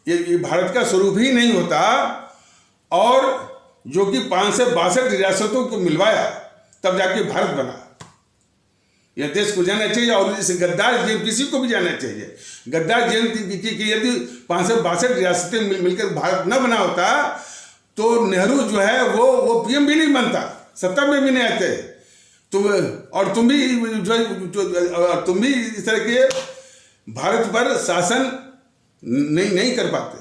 S1: ये भारत का स्वरूप ही नहीं होता। और जो कि 562 रियासतों को मिलवाया तब जाके भारत बना। यह देश को जाना चाहिए और इस गद्दार जेएनपीसी को भी जाना चाहिए। गद्दार जेएनपीसी की यदि 562 रियासतें मिलकर भारत न बना होता तो नेहरू जो है वो पीएम भी नहीं बनता, सत्ता में भी नहीं आते। तो और तुम भी इस तरह के भारत पर शासन नहीं कर पाते।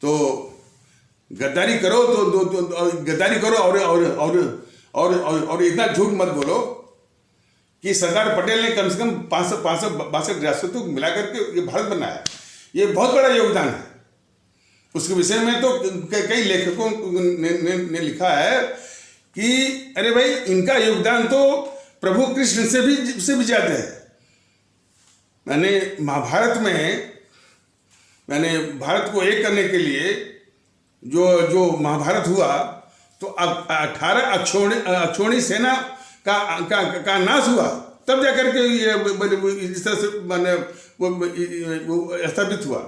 S1: तो गद्दारी करो तो गद्दारी करो और इतना झूठ मत बोलो कि सरदार पटेल ने कम से कम 562 रियासतों को मिलाकर के ये भारत बनाया। ये बहुत बड़ा योगदान है। उसके विषय में तो कई लेखकों ने लिखा है कि अरे भाई इनका योगदान तो प्रभु कृष्ण से भी ज्यादा है। मैंने महाभारत में भारत को एक करने के लिए जो महाभारत हुआ तो 18 अक्षौणी सेना का नाश हुआ, तब जाकर के ये इस तरह से वो स्थापित हुआ।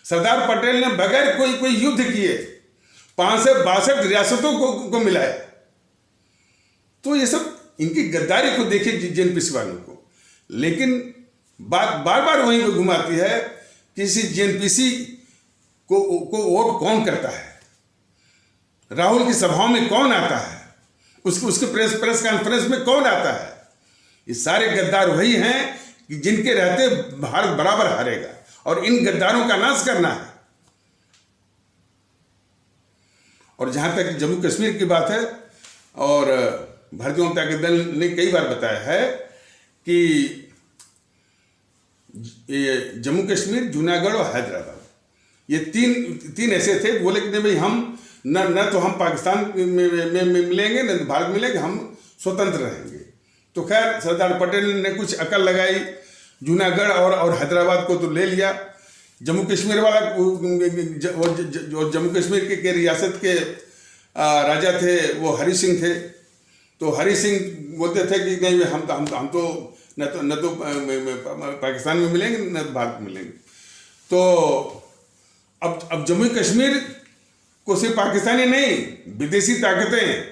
S1: सरदार पटेल ने बगैर कोई युद्ध किए 562 रियासतों को मिलाया। तो ये सब इनकी गद्दारी को देखिए जेएनपीसी वालों को। लेकिन बात बार बार वहीं को घुमाती है कि इसी जेएनपीसी को वोट कौन करता है, राहुल की सभाओं में कौन आता है, उसके प्रेस कॉन्फ्रेंस में कौन आता है। ये सारे गद्दार वही हैं कि जिनके रहते भारत बराबर हारेगा और इन गद्दारों का नाश करना है। और जहां तक जम्मू कश्मीर की बात है, और भारतीय जनता दल ने कई बार बताया है कि ये जम्मू कश्मीर, जूनागढ़ और हैदराबाद ये तीन ऐसे थे। बोले कि नहीं भाई हम न तो हम पाकिस्तान में मिलेंगे न भारत मिलेंगे, हम स्वतंत्र रहेंगे। तो खैर सरदार पटेल ने कुछ अकल लगाई, जूनागढ़ और हैदराबाद को तो ले लिया। जम्मू कश्मीर वाला जो जम्मू कश्मीर के रियासत के राजा थे वो हरि सिंह थे। तो हरि सिंह बोलते थे कि नहीं हम तो न तो पाकिस्तान में मिलेंगे न तो भारत में मिलेंगे। तो अब जम्मू कश्मीर को सिर्फ पाकिस्तानी नहीं, विदेशी ताकतें,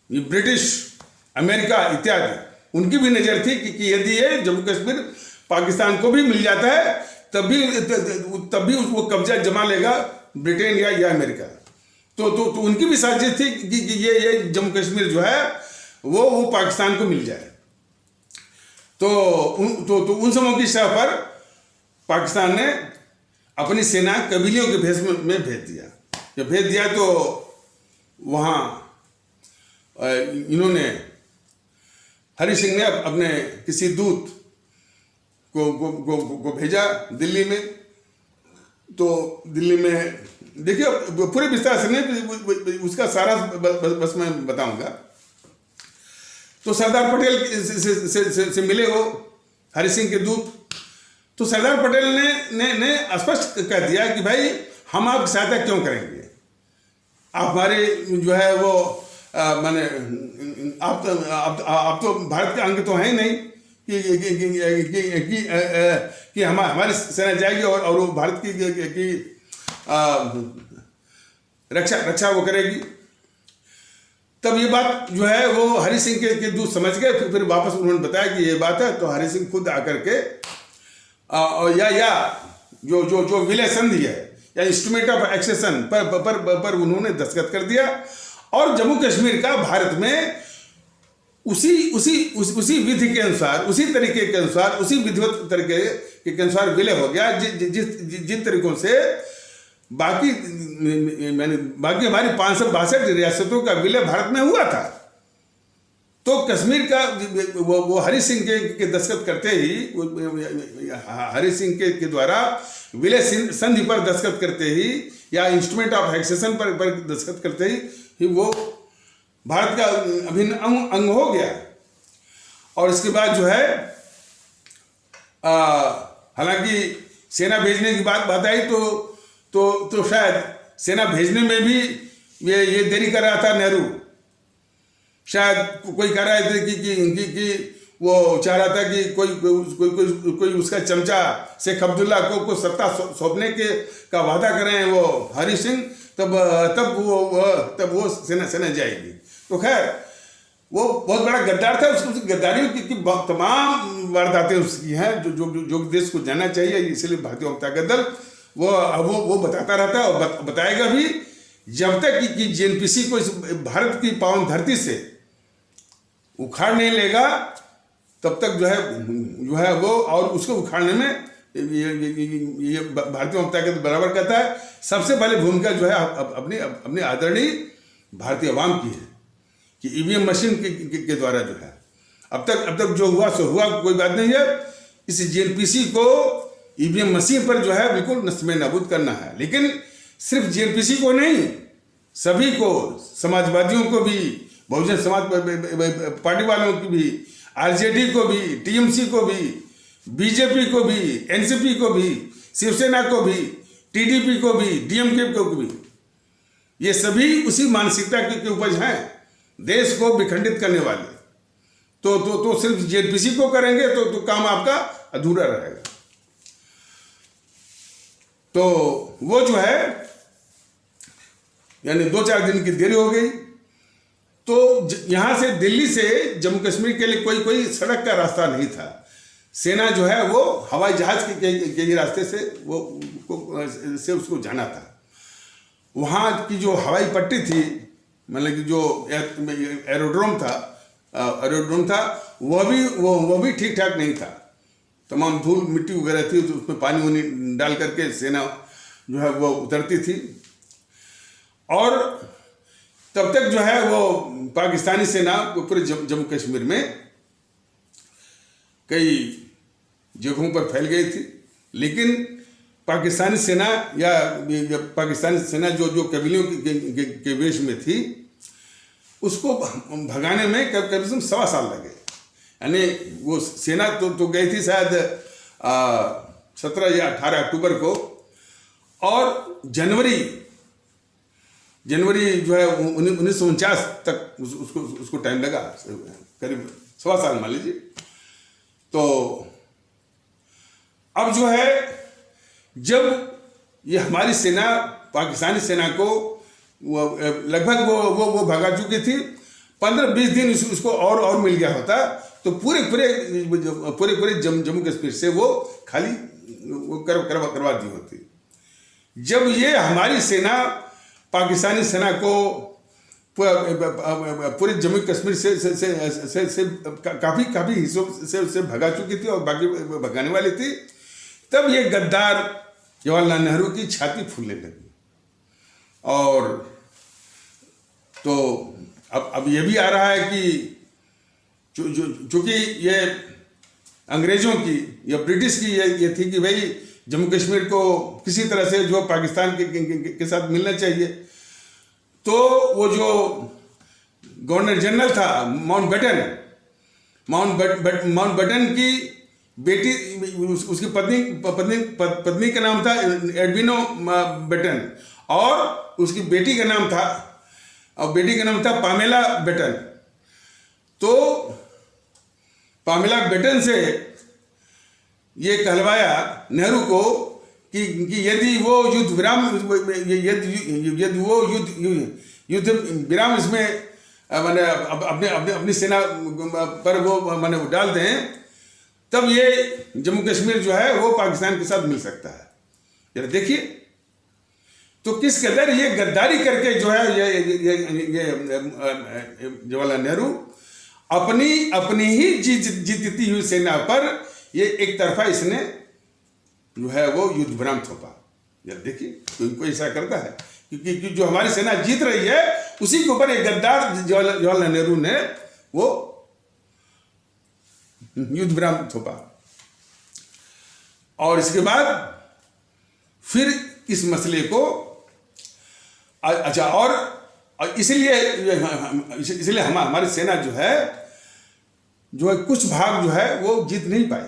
S1: ये ब्रिटिश, अमेरिका इत्यादि, उनकी भी नजर थी कि यदि ये जम्मू कश्मीर पाकिस्तान को भी मिल जाता है तब भी वो कब्जा जमा लेगा ब्रिटेन या अमेरिका। तो उनकी भी साजिश थी कि ये जम्मू कश्मीर जो है वो पाकिस्तान को मिल जाए। तो उन समयों की सतह पर पाकिस्तान ने अपनी सेना कबीलियों के भेष में भेज दिया। जब भेज दिया तो वहाँ इन्होंने हरि सिंह ने अपने किसी दूत को भेजा दिल्ली में। तो दिल्ली में देखिए पूरे विस्तार से नहीं, उसका सारा बस मैं बताऊंगा। तो सरदार पटेल से मिले वो हरि सिंह के दूत। तो सरदार पटेल ने स्पष्ट कह दिया कि भाई हम आपकी सहायता क्यों करेंगे, आप हमारे जो है वो माने आप तो भारत के अंग तो हैं ही नहीं, कि हमारी सेना जाएगी और वो भारत की रक्षा वो करेगी। तब ये बात जो है वो हरि सिंह के दूत समझ गए। फिर वापस उन्होंने बताया कि ये बात है, तो हरि सिंह खुद आकर के या जो विलय संधि है या इंस्ट्रूमेंट ऑफ एक्सेशन पर उन्होंने दस्तखत कर दिया, और जम्मू कश्मीर का भारत में उसी विधि के अनुसार, उसी तरीके के अनुसार, उसी विधिवत तरीके के अनुसार विलय हो गया जिन तरीकों से बाकी हमारी 562 रियासतों का विलय भारत में हुआ था। तो कश्मीर का वो हरि सिंह के दस्तखत करते ही, हरि सिंह के द्वारा विलय संधि पर दस्तखत करते ही या इंस्ट्रूमेंट ऑफ एक्सेशन पर दस्तखत करते ही वो भारत का अभिन्न अंग हो गया। और इसके बाद जो है हालांकि सेना भेजने की बात आई तो शायद सेना भेजने में भी ये देरी कर रहा था नेहरू। शायद कोई कह रहा था कि वो चाह रहा था कि कोई उसका चमचा शेख अब्दुल्ला को सत्ता सौंपने का वादा करें वो हरि सिंह, तब वो सेना जाएगी। तो खैर वो बहुत बड़ा गद्दार था। उसकी गद्दारियों की तमाम वारदातें उसकी हैं जो देश को जानना चाहिए। इसलिए भारतीय जनता दल वो बताता रहता है और बताएगा भी जब तक कि जेएनपीसी को इस भारत की पावन धरती से उखाड़ नहीं लेगा, तब तक जो है वो, और उसको उखाड़ने में ये भारतीय जनता दल बराबर कहता है सबसे पहले भूमिका जो है अपनी आदरणीय भारतीय अवाम की है कि ईवीएम मशीन के द्वारा जो है अब तक जो हुआ सो हुआ, कोई बात नहीं है। इस जेएनपीसी को ईवीएम मशीन पर जो है बिल्कुल नस्मे नाबूद करना है। लेकिन सिर्फ जेएनपीसी को नहीं, सभी को, समाजवादियों को भी, बहुजन समाज पार्टी वालों की भी, आरजेडी को भी, टीएमसी को भी, बीजेपी को भी, एनसीपी को भी, शिवसेना को भी, टीडीपी को भी, डीएमके को भी, ये सभी उसी मानसिकता की उपज हैं, देश को विखंडित करने वाले। तो सिर्फ जेएनपीसी को करेंगे तो काम आपका अधूरा रहेगा। तो वो जो है यानी 2-4 दिन की देरी हो गई। तो यहां से दिल्ली से जम्मू कश्मीर के लिए कोई सड़क का रास्ता नहीं था। सेना जो है वो हवाई जहाज के रास्ते से उसको जाना था। वहां की जो हवाई पट्टी थी, मतलब कि जो एरोड्रोम था वो भी ठीक ठाक नहीं था। तमाम धूल मिट्टी वगैरह थी, तो उसमें पानी वानी डाल करके सेना जो है वो उतरती थी। और तब तक जो है वो पाकिस्तानी सेना पूरे जम्मू कश्मीर में कई जगहों पर फैल गई थी। लेकिन पाकिस्तानी सेना या पाकिस्तानी सेना जो कबीलों के वेश में थी, उसको भगाने में कम से कम 1.25 साल लगे। यानी वो सेना तो गई थी शायद 17 या 18 अक्टूबर को, और जनवरी जो है 1949 तक उसको टाइम लगा, करीब 1.25 साल मान लीजिए। तो अब जो है जब ये हमारी सेना पाकिस्तानी सेना को लगभग वो भगा चुकी थी, 15-20 दिन उसको और मिल गया होता तो पूरे जम्मू कश्मीर से वो खाली करवा दी होती। जब ये हमारी सेना पाकिस्तानी सेना को पूरे जम्मू कश्मीर से काफी हिस्सों से भगा चुकी थी और बाकी भगाने वाली थी, तब ये गद्दार जवाहरलाल नेहरू की छाती फूलने लगी। और तो अब ये भी आ रहा है कि चूंकि ये अंग्रेजों की या ब्रिटिश की ये थी कि भाई जम्मू कश्मीर को किसी तरह से जो पाकिस्तान के साथ मिलना चाहिए। तो वो जो गवर्नर जनरल था माउंटबेटन की बेटी, उसकी पत्नी का नाम था एडविनो बेटन, और उसकी बेटी का नाम था पामेला बेटन। तो पामेला बेटन से ये कहलवाया नेहरू को कि यदि वो युद्ध विराम यदि वो युद्ध विराम इसमें मैंने अपने अपने अपनी सेना पर वो मैंने डाल दें, तब ये जम्मू कश्मीर जो है वो पाकिस्तान के साथ मिल सकता है। जरा देखिए तो किस कदर ये गद्दारी करके जो है ये जवाहरलाल नेहरू अपनी ही जीतती हुई सेना पर ये एक तरफा इसने जो है वो युद्ध विराम थोपा। जरा देखिए तो कोई ऐसा करता है क्योंकि जो हमारी सेना जीत रही है उसी के ऊपर एक गद्दार जवाहरलाल नेहरू ने वो युद्ध विराम थोपा। और इसके बाद फिर इस मसले को अच्छा और इसलिए हमारी सेना जो है कुछ भाग जो है वो जीत नहीं पाई।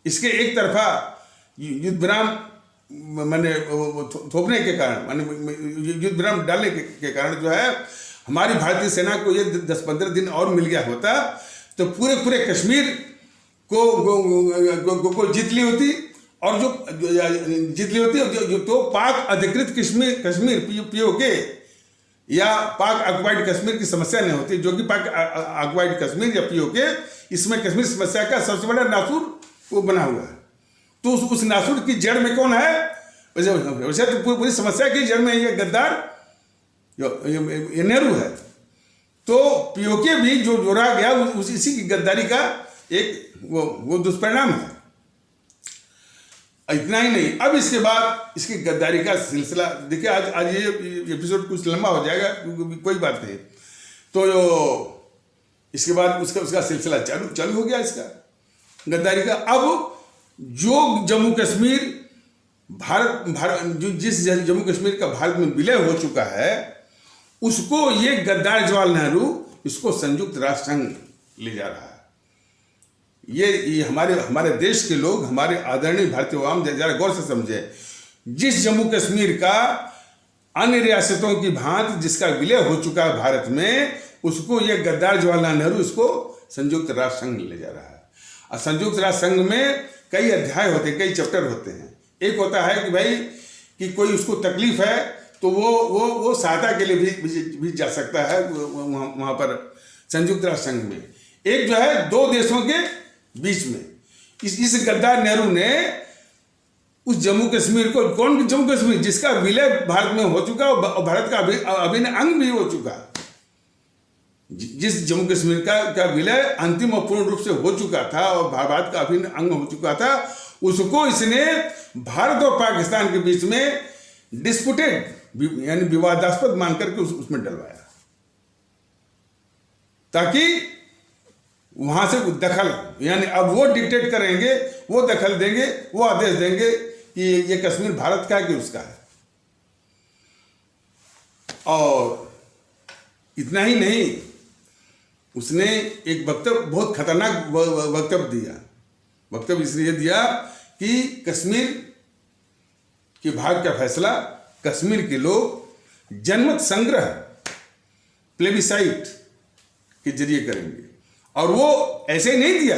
S1: इसके एक तरफा युद्ध विराम मैंने थोपने के कारण माने युद्ध विराम डालने के कारण जो है हमारी भारतीय सेना को ये 10-15 दिन और मिल गया होता तो पूरे कश्मीर को जीत ली होती। और जो जीत ली होती तो पाक अधिकृत कश्मीर पीओके या पाक ऑक्युपाइड कश्मीर की समस्या नहीं होती, जो कि पाक ऑक्युपाइड कश्मीर या पीओके इसमें कश्मीर समस्या का सबसे बड़ा नासूर वो बना हुआ है। तो उस नासूर की जड़ में कौन है? वैसे तो पूरी समस्या की जड़ में ये गद्दार ये नेहरू है। तो पीओके भी जो जोड़ा गया इसी की गद्दारी का एक वो दुष्परिणाम है। इतना ही नहीं, अब इसके बाद इसकी गद्दारी का सिलसिला देखिए। आज ये एपिसोड कुछ लंबा हो जाएगा क्योंकि कोई बात नहीं। तो इसके बाद उसका सिलसिला चालू हो गया इसका गद्दारी का। अब जो जम्मू कश्मीर भारत जिस जम्मू कश्मीर का भारत में विलय हो चुका है उसको ये गद्दार जवाहरलाल नेहरू इसको संयुक्त राष्ट्र संघ ले जा रहा है। ये हमारे देश के लोग, हमारे आदरणीय भारतीय आवाम जरा गौर से समझे, जिस जम्मू कश्मीर का अन्य रियासतों की भांति जिसका विलय हो चुका है भारत में, उसको ये गद्दार जवाहरलाल नेहरू इसको संयुक्त राष्ट्र संघ ले जा रहा है। और संयुक्त राष्ट्र संघ में कई अध्याय होते हैं, कई चैप्टर होते हैं। एक होता है कि भाई कि कोई उसको तकलीफ है तो वो सहायता के लिए भी जा सकता है वहाँ पर संयुक्त राष्ट्र संघ में। एक जो है दो देशों के बीच में इस गद्दार नेहरू ने उस जम्मू कश्मीर को, कौन जम्मू कश्मीर जिसका विलय भारत में हो चुका और भारत का अभिन्न अंग भी हो चुका, जिस जम्मू कश्मीर का विलय अंतिम और पूर्ण रूप से हो चुका था और भारत का अभिन्न अंग हो चुका था, उसको इसने भारत और पाकिस्तान के बीच में डिस्प्यूटेड यानी विवादास्पद मान करके उसमें डलवाया, ताकि वहां से दखल यानी अब वो डिक्टेट करेंगे, वो दखल देंगे, वो आदेश देंगे कि ये कश्मीर भारत का है कि उसका है। और इतना ही नहीं, उसने एक वक्तव्य, बहुत खतरनाक वक्तव्य दिया। वक्तव्य इसलिए दिया कि कश्मीर के भाग का फैसला कश्मीर के लोग जनमत संग्रह प्लेबिसाइट के जरिए करेंगे। और वो ऐसे ही नहीं दिया।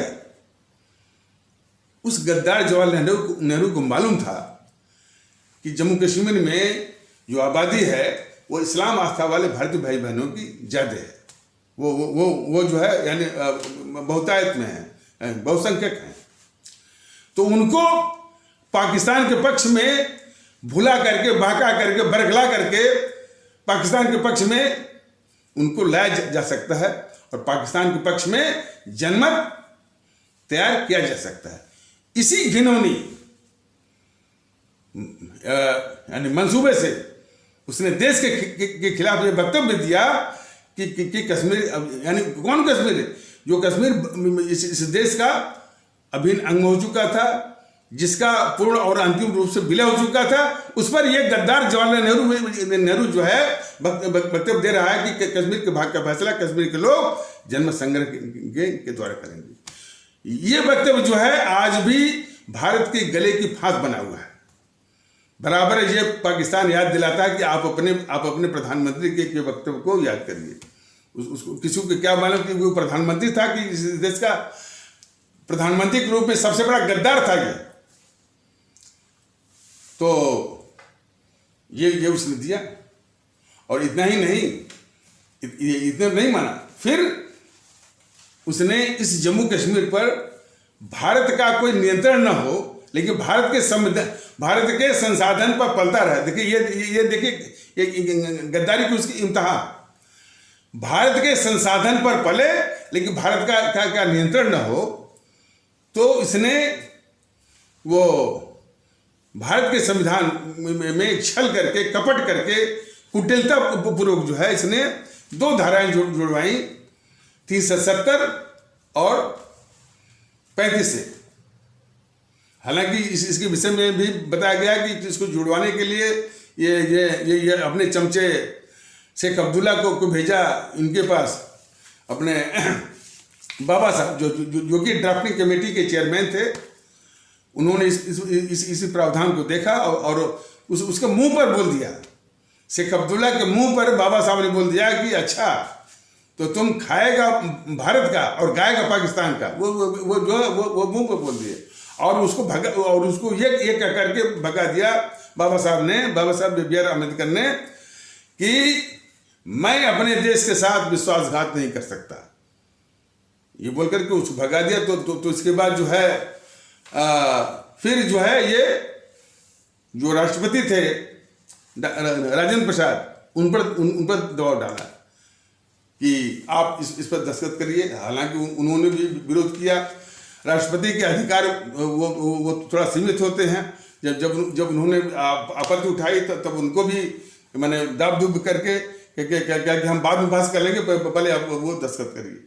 S1: उस गद्दार जवाहरलाल नेहरू को मालूम था कि जम्मू कश्मीर में जो आबादी है वो इस्लाम आस्था वाले भारतीय भाई बहनों की ज़्यादा है। वो जो है यानी बहुतायत में है, बहुसंख्यक हैं। तो उनको पाकिस्तान के पक्ष में भुला करके, बहका करके, बरगला करके पाकिस्तान के पक्ष में उनको लाया जा सकता है और पाकिस्तान के पक्ष में जनमत तैयार किया जा सकता है। इसी घिनौनी यानी मंसूबे से उसने देश के खिलाफ ये वक्तव्य दिया कि कश्मीर यानी कौन कश्मीर है? जो कश्मीर इस देश का अभिन्न अंग हो चुका था, जिसका पूर्ण और अंतिम रूप से विलय हो चुका था, उस पर यह गद्दार जवाहरलाल नेहरू जो है वक्तव्य दे रहा है कि कश्मीर के भाग का फैसला कश्मीर के लोग जन्म संग्रह के द्वारा करेंगे। ये वक्तव्य जो है आज भी भारत के गले की फांस बना हुआ है। बराबर ये पाकिस्तान याद दिलाता है कि आप अपने प्रधानमंत्री के वक्तव्य को याद करिए। उसको किसी को क्या मालूम कि वो प्रधानमंत्री था कि इस देश का प्रधानमंत्री के रूप में सबसे बड़ा गद्दार था ये। तो ये उसने दिया, और इतना ही नहीं, इतना नहीं माना, फिर उसने इस जम्मू कश्मीर पर भारत का कोई नियंत्रण न हो, लेकिन भारत के संसाधन पर पलता रहा। देखिए ये देखिए गद्दारी की उसकी इंतहा, भारत के संसाधन पर पले लेकिन भारत का नियंत्रण न हो। तो इसने वो भारत के संविधान में छल करके, कपट करके, कुटिलता पूर्वक जो है इसने 2 धाराएं जुड़वाई, 370 और 35 से। हालांकि इसके विषय में भी बताया गया कि इसको जुड़वाने के लिए ये अपने चमचे शेख अब्दुल्ला को भेजा इनके पास, अपने बाबा साहब जो कि ड्राफ्टिंग कमेटी के चेयरमैन थे। उन्होंने इसी प्रावधान को देखा और उसके मुंह पर बोल दिया, शेख अब्दुल्ला के मुंह पर बाबा साहब ने बोल दिया कि अच्छा तो तुम खाएगा भारत का और गाएगा पाकिस्तान का। वो मुंह पर बोल दिए, और उसको ये कह करके भगा दिया बाबा साहब बी आर अम्बेडकर ने कि मैं अपने देश के साथ विश्वासघात नहीं कर सकता। ये बोलकर के उसको भगा दिया। तो इसके बाद जो है फिर जो है ये जो राष्ट्रपति थे राजेंद्र प्रसाद, उन पर दबाव डाला कि आप इस पर दस्तखत करिए। हालांकि उन्होंने भी विरोध किया। राष्ट्रपति के अधिकार वो थोड़ा सीमित होते हैं। जब उन्होंने आपत्ति उठाई तब उनको भी मैंने दाब दुब करके कि हम बाद में बहस कर लेंगे, पहले आप वो दस्तखत करिए।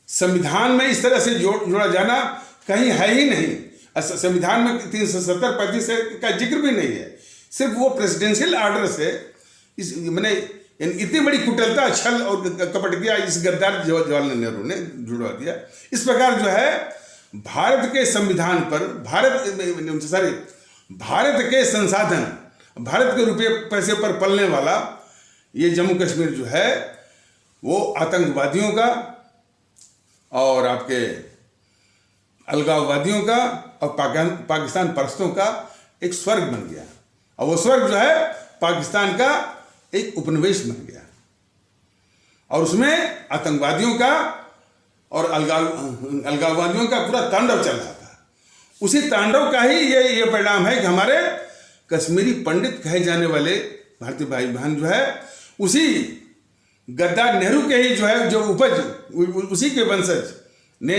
S1: संविधान में इस तरह से जोड़ा जाना कहीं है ही नहीं। संविधान में 370-35 का जिक्र भी नहीं है। सिर्फ वो प्रेसिडेंशियल आर्डर से मैंने इतनी बड़ी कुटिलता, छल और कपट किया इस गद्दार जवाहरलाल नेहरू ने जुड़वा दिया। इस प्रकार जो है भारत के संविधान पर, भारत के संसाधन, भारत के रुपये पैसे पर पलने वाला ये जम्मू कश्मीर जो है वो आतंकवादियों का और आपके अलगाववादियों का और पाकिस्तान परस्तों का एक स्वर्ग बन गया। और वो स्वर्ग जो है पाकिस्तान का एक उपनिवेश बन गया, और उसमें आतंकवादियों का और अलगाववादियों का पूरा तांडव चल रहा था। उसी तांडव का ही ये परिणाम है कि हमारे कश्मीरी पंडित कहे जाने वाले भारतीय भाई बहन जो है उसी गद्दार नेहरू के ही जो है जो उपज, उसी के वंशज ने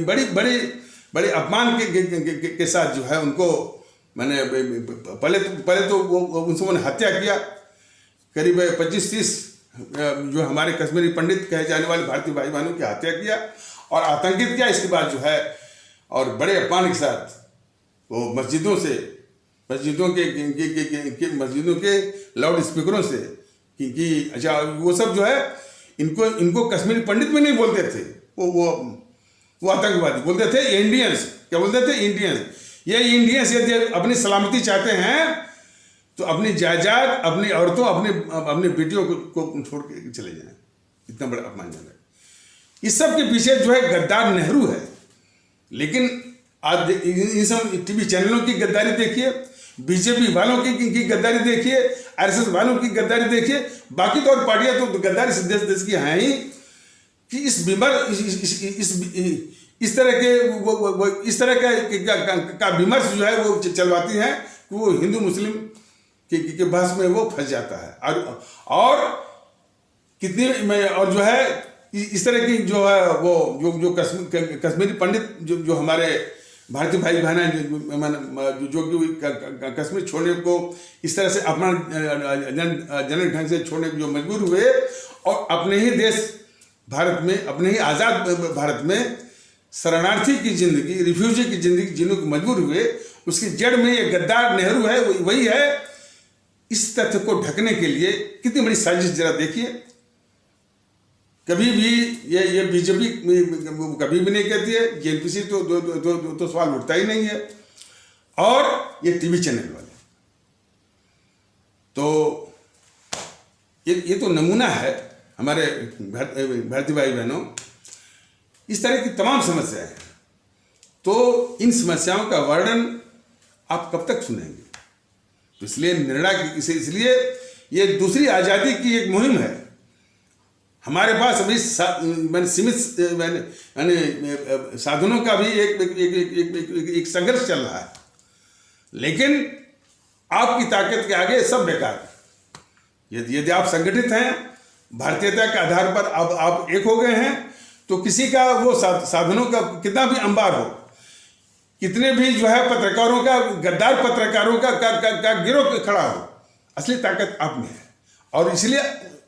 S1: बड़े अपमान के साथ जो है उनको मैंने पहले तो उन सबों ने हत्या किया। करीब 25-30 जो हमारे कश्मीरी पंडित कहे जाने वाले भारतीय भाई बहनों की हत्या किया और आतंकित किया। इसके बाद जो है और बड़े अपमान के साथ वो मस्जिदों के लाउड स्पीकरों से कि अच्छा वो सब जो है इनको कश्मीरी पंडित में नहीं बोलते थे, वो आतंकवादी बोलते थे। इंडियंस क्या बोलते थे? इंडियंस। ये इंडियंस यदि अपनी सलामती चाहते हैं तो अपनी जायदाद, अपनी औरतों, अपनी बेटियों को छोड़ के चले जाएं। इतना बड़ा अपमानजनक। इस सब के पीछे जो है गद्दार नेहरू है। लेकिन आज इन सब टीवी चैनलों की गद्दारी देखिए, बीजेपी वालों की गद्दारी देखिए, आरएसएस वालों की गद्दारी देखिए, बाकी तो और पार्टियां तो गद्दारी से देश की हैं ही कि इस तरह के इस तरह का विमर्श जो है वो चलवाती हैं कि वो हिंदू मुस्लिम के बहस में वो फंस जाता है। और कितनी और जो है इस तरह की जो है वो जो कश्मीरी पंडित जो हमारे भारतीय भाई बहन हैं जो कि कश्मीर छोड़ने को इस तरह से अपमानजनक ढंग से छोड़ने को जो मजबूर हुए और अपने ही देश भारत में, अपने ही आज़ाद भारत में शरणार्थी की जिंदगी, रिफ्यूजी की जिंदगी जीने को मजबूर हुए, उसकी जड़ में ये गद्दार नेहरू है, वही है। इस तथ्य को ढकने के लिए कितनी बड़ी साजिश जरा देखिए। कभी भी ये बीजेपी कभी भी नहीं कहती है, जेएनपीसी तो सवाल उठता ही नहीं है, और ये टीवी चैनल वाले तो ये तो नमूना है हमारे भारतीय भाई बहनों। इस तरह की तमाम समस्याएं हैं। तो इन समस्याओं का वर्णन आप कब तक सुनेंगे? तो इसलिए निर्णायक, इसलिए ये दूसरी आज़ादी की एक मुहिम है। हमारे पास अभी सीमित साधनों का भी एक संघर्ष चल रहा है, लेकिन आपकी ताकत के आगे सब बेकार है। यदि आप संगठित हैं, भारतीयता के आधार पर आप एक हो गए हैं, तो किसी का वो साधनों का कितना भी अंबार हो, कितने भी जो है पत्रकारों का, गद्दार पत्रकारों का गिरोह खड़ा हो, असली ताकत आप में है। और इसलिए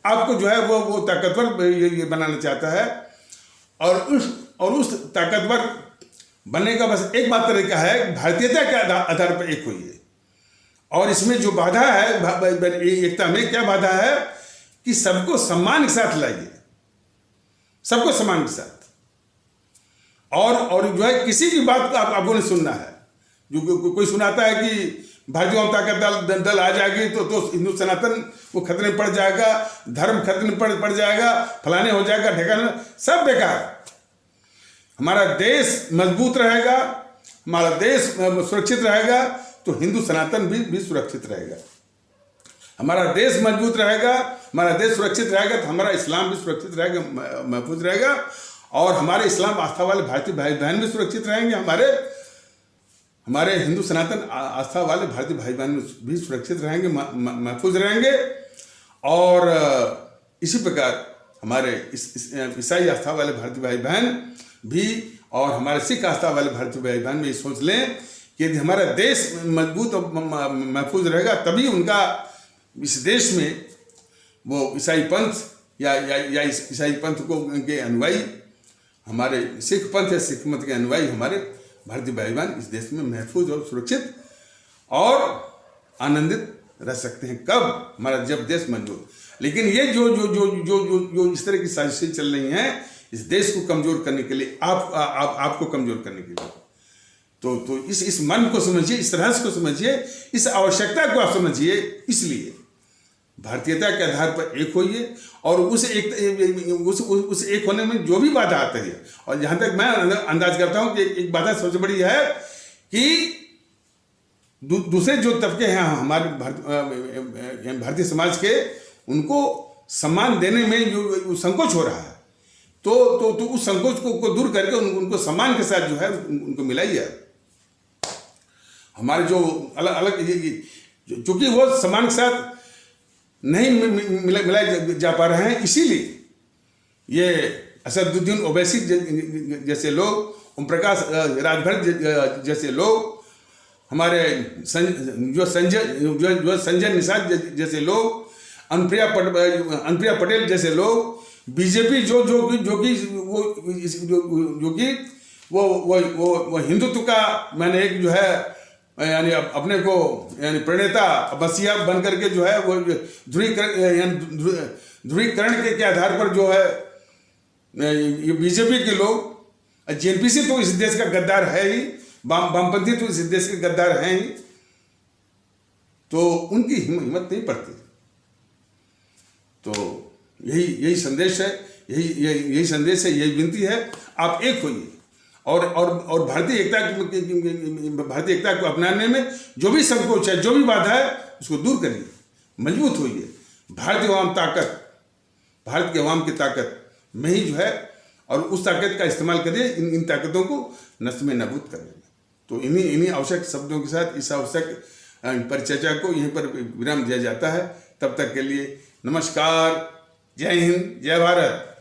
S1: आपको जो है वो ताकतवर ये बनाना चाहता है। और उस ताकतवर बनने का बस एक मात्र तरीका है, भारतीयता के आधार पर एक होइए। और इसमें जो बाधा है एकता में, क्या बाधा है कि सबको सम्मान के साथ लाइए, सबको सम्मान के साथ। और जो है किसी की बात आपको नहीं सुनना है। जो कोई सुनाता है कि भारतीय जनता दल आ जाएगी तो हिंदू सनातन वो खतरे में पड़ जाएगा, धर्म खतरे में पड़ जाएगा, फलाने हो जाएगा, ढेकाना, सब बेकार। हमारा देश मजबूत रहेगा, हमारा देश सुरक्षित रहेगा तो हिंदू सनातन भी सुरक्षित रहेगा। हमारा देश मजबूत रहेगा, हमारा देश सुरक्षित रहेगा तो हमारा इस्लाम भी सुरक्षित रहेगा, महफूज रहेगा। और हमारे इस्लाम आस्था वाले भारतीय भाई बहन भी सुरक्षित रहेंगे, हमारे हिंदू सनातन आस्था वाले भारतीय भाई बहन भी सुरक्षित रहेंगे, महफूज रहेंगे। और इसी प्रकार हमारे ईसाई आस्था वाले भारतीय भाई बहन भी और हमारे सिख आस्था वाले भारतीय भाई बहन भी सोच लें कि यदि हमारा देश मजबूत और महफूज रहेगा, तभी उनका इस देश में वो ईसाई पंथ या ईसाई पंथ को उनके अनुयायी, हमारे सिख पंथ या सिख मत के अनुयायी हमारे भारतीय भाई बहन इस देश में महफूज और सुरक्षित और आनंदित रह सकते हैं। कब? हमारा जब देश मजबूत। लेकिन ये जो इस तरह की साजिशें चल रही हैं इस देश को कमजोर करने के लिए, आपको कमजोर करने के लिए, तो इस मन को समझिए, इस रहस्य को समझिए, इस आवश्यकता को आप समझिए। इसलिए भारतीयता के आधार पर एक होइए और उस एक होने में जो भी बाधा आती है, और जहाँ तक मैं अंदाज करता हूँ कि एक बाधा सबसे बड़ी है कि दूसरे जो तबके हैं हमारे भारतीय समाज के, उनको सम्मान देने में जो संकोच हो रहा है, तो उस संकोच को दूर करके उनको सम्मान के साथ जो है उनको मिलाइए। हमारे जो अलग चूंकि वो सम्मान के साथ नहीं मिलाए जा पा रहे हैं, इसीलिए ये असदुद्दीन ओवैसी जैसे लोग, ओम प्रकाश राजभर जैसे लोग, हमारे संजय निषाद जैसे लोग, अनुप्रिया पटेल जैसे लोग, बीजेपी जो कि वो हिंदुत्व का मैंने एक जो है यानी अपने को यानी प्रणेता बसिया बन करके जो है वो ध्रुवीकरण के आधार पर जो है ये बीजेपी के लोग, जेएनपीसी तो इस देश का गद्दार है ही, वामपंथी तो इस देश के गद्दार हैं ही, तो उनकी हिम्मत नहीं पड़ती। तो यही संदेश है, यही संदेश है, यही विनती है, आप एक होइए और भारतीय एकता को अपनाने में जो भी संकोच है, जो भी बाधा है, उसको दूर करिए, मजबूत होइए। भारतीय अवाम ताकत, भारत के अवाम की ताकत में ही जो है, और उस ताकत का इस्तेमाल करिए इन ताकतों को नष्ट में नाबूद करने में। तो इन्हीं आवश्यक शब्दों के साथ इस आवश्यक परिचर्चा को यहीं पर विराम दिया जाता है। तब तक के लिए नमस्कार, जय हिंद, जय भारत।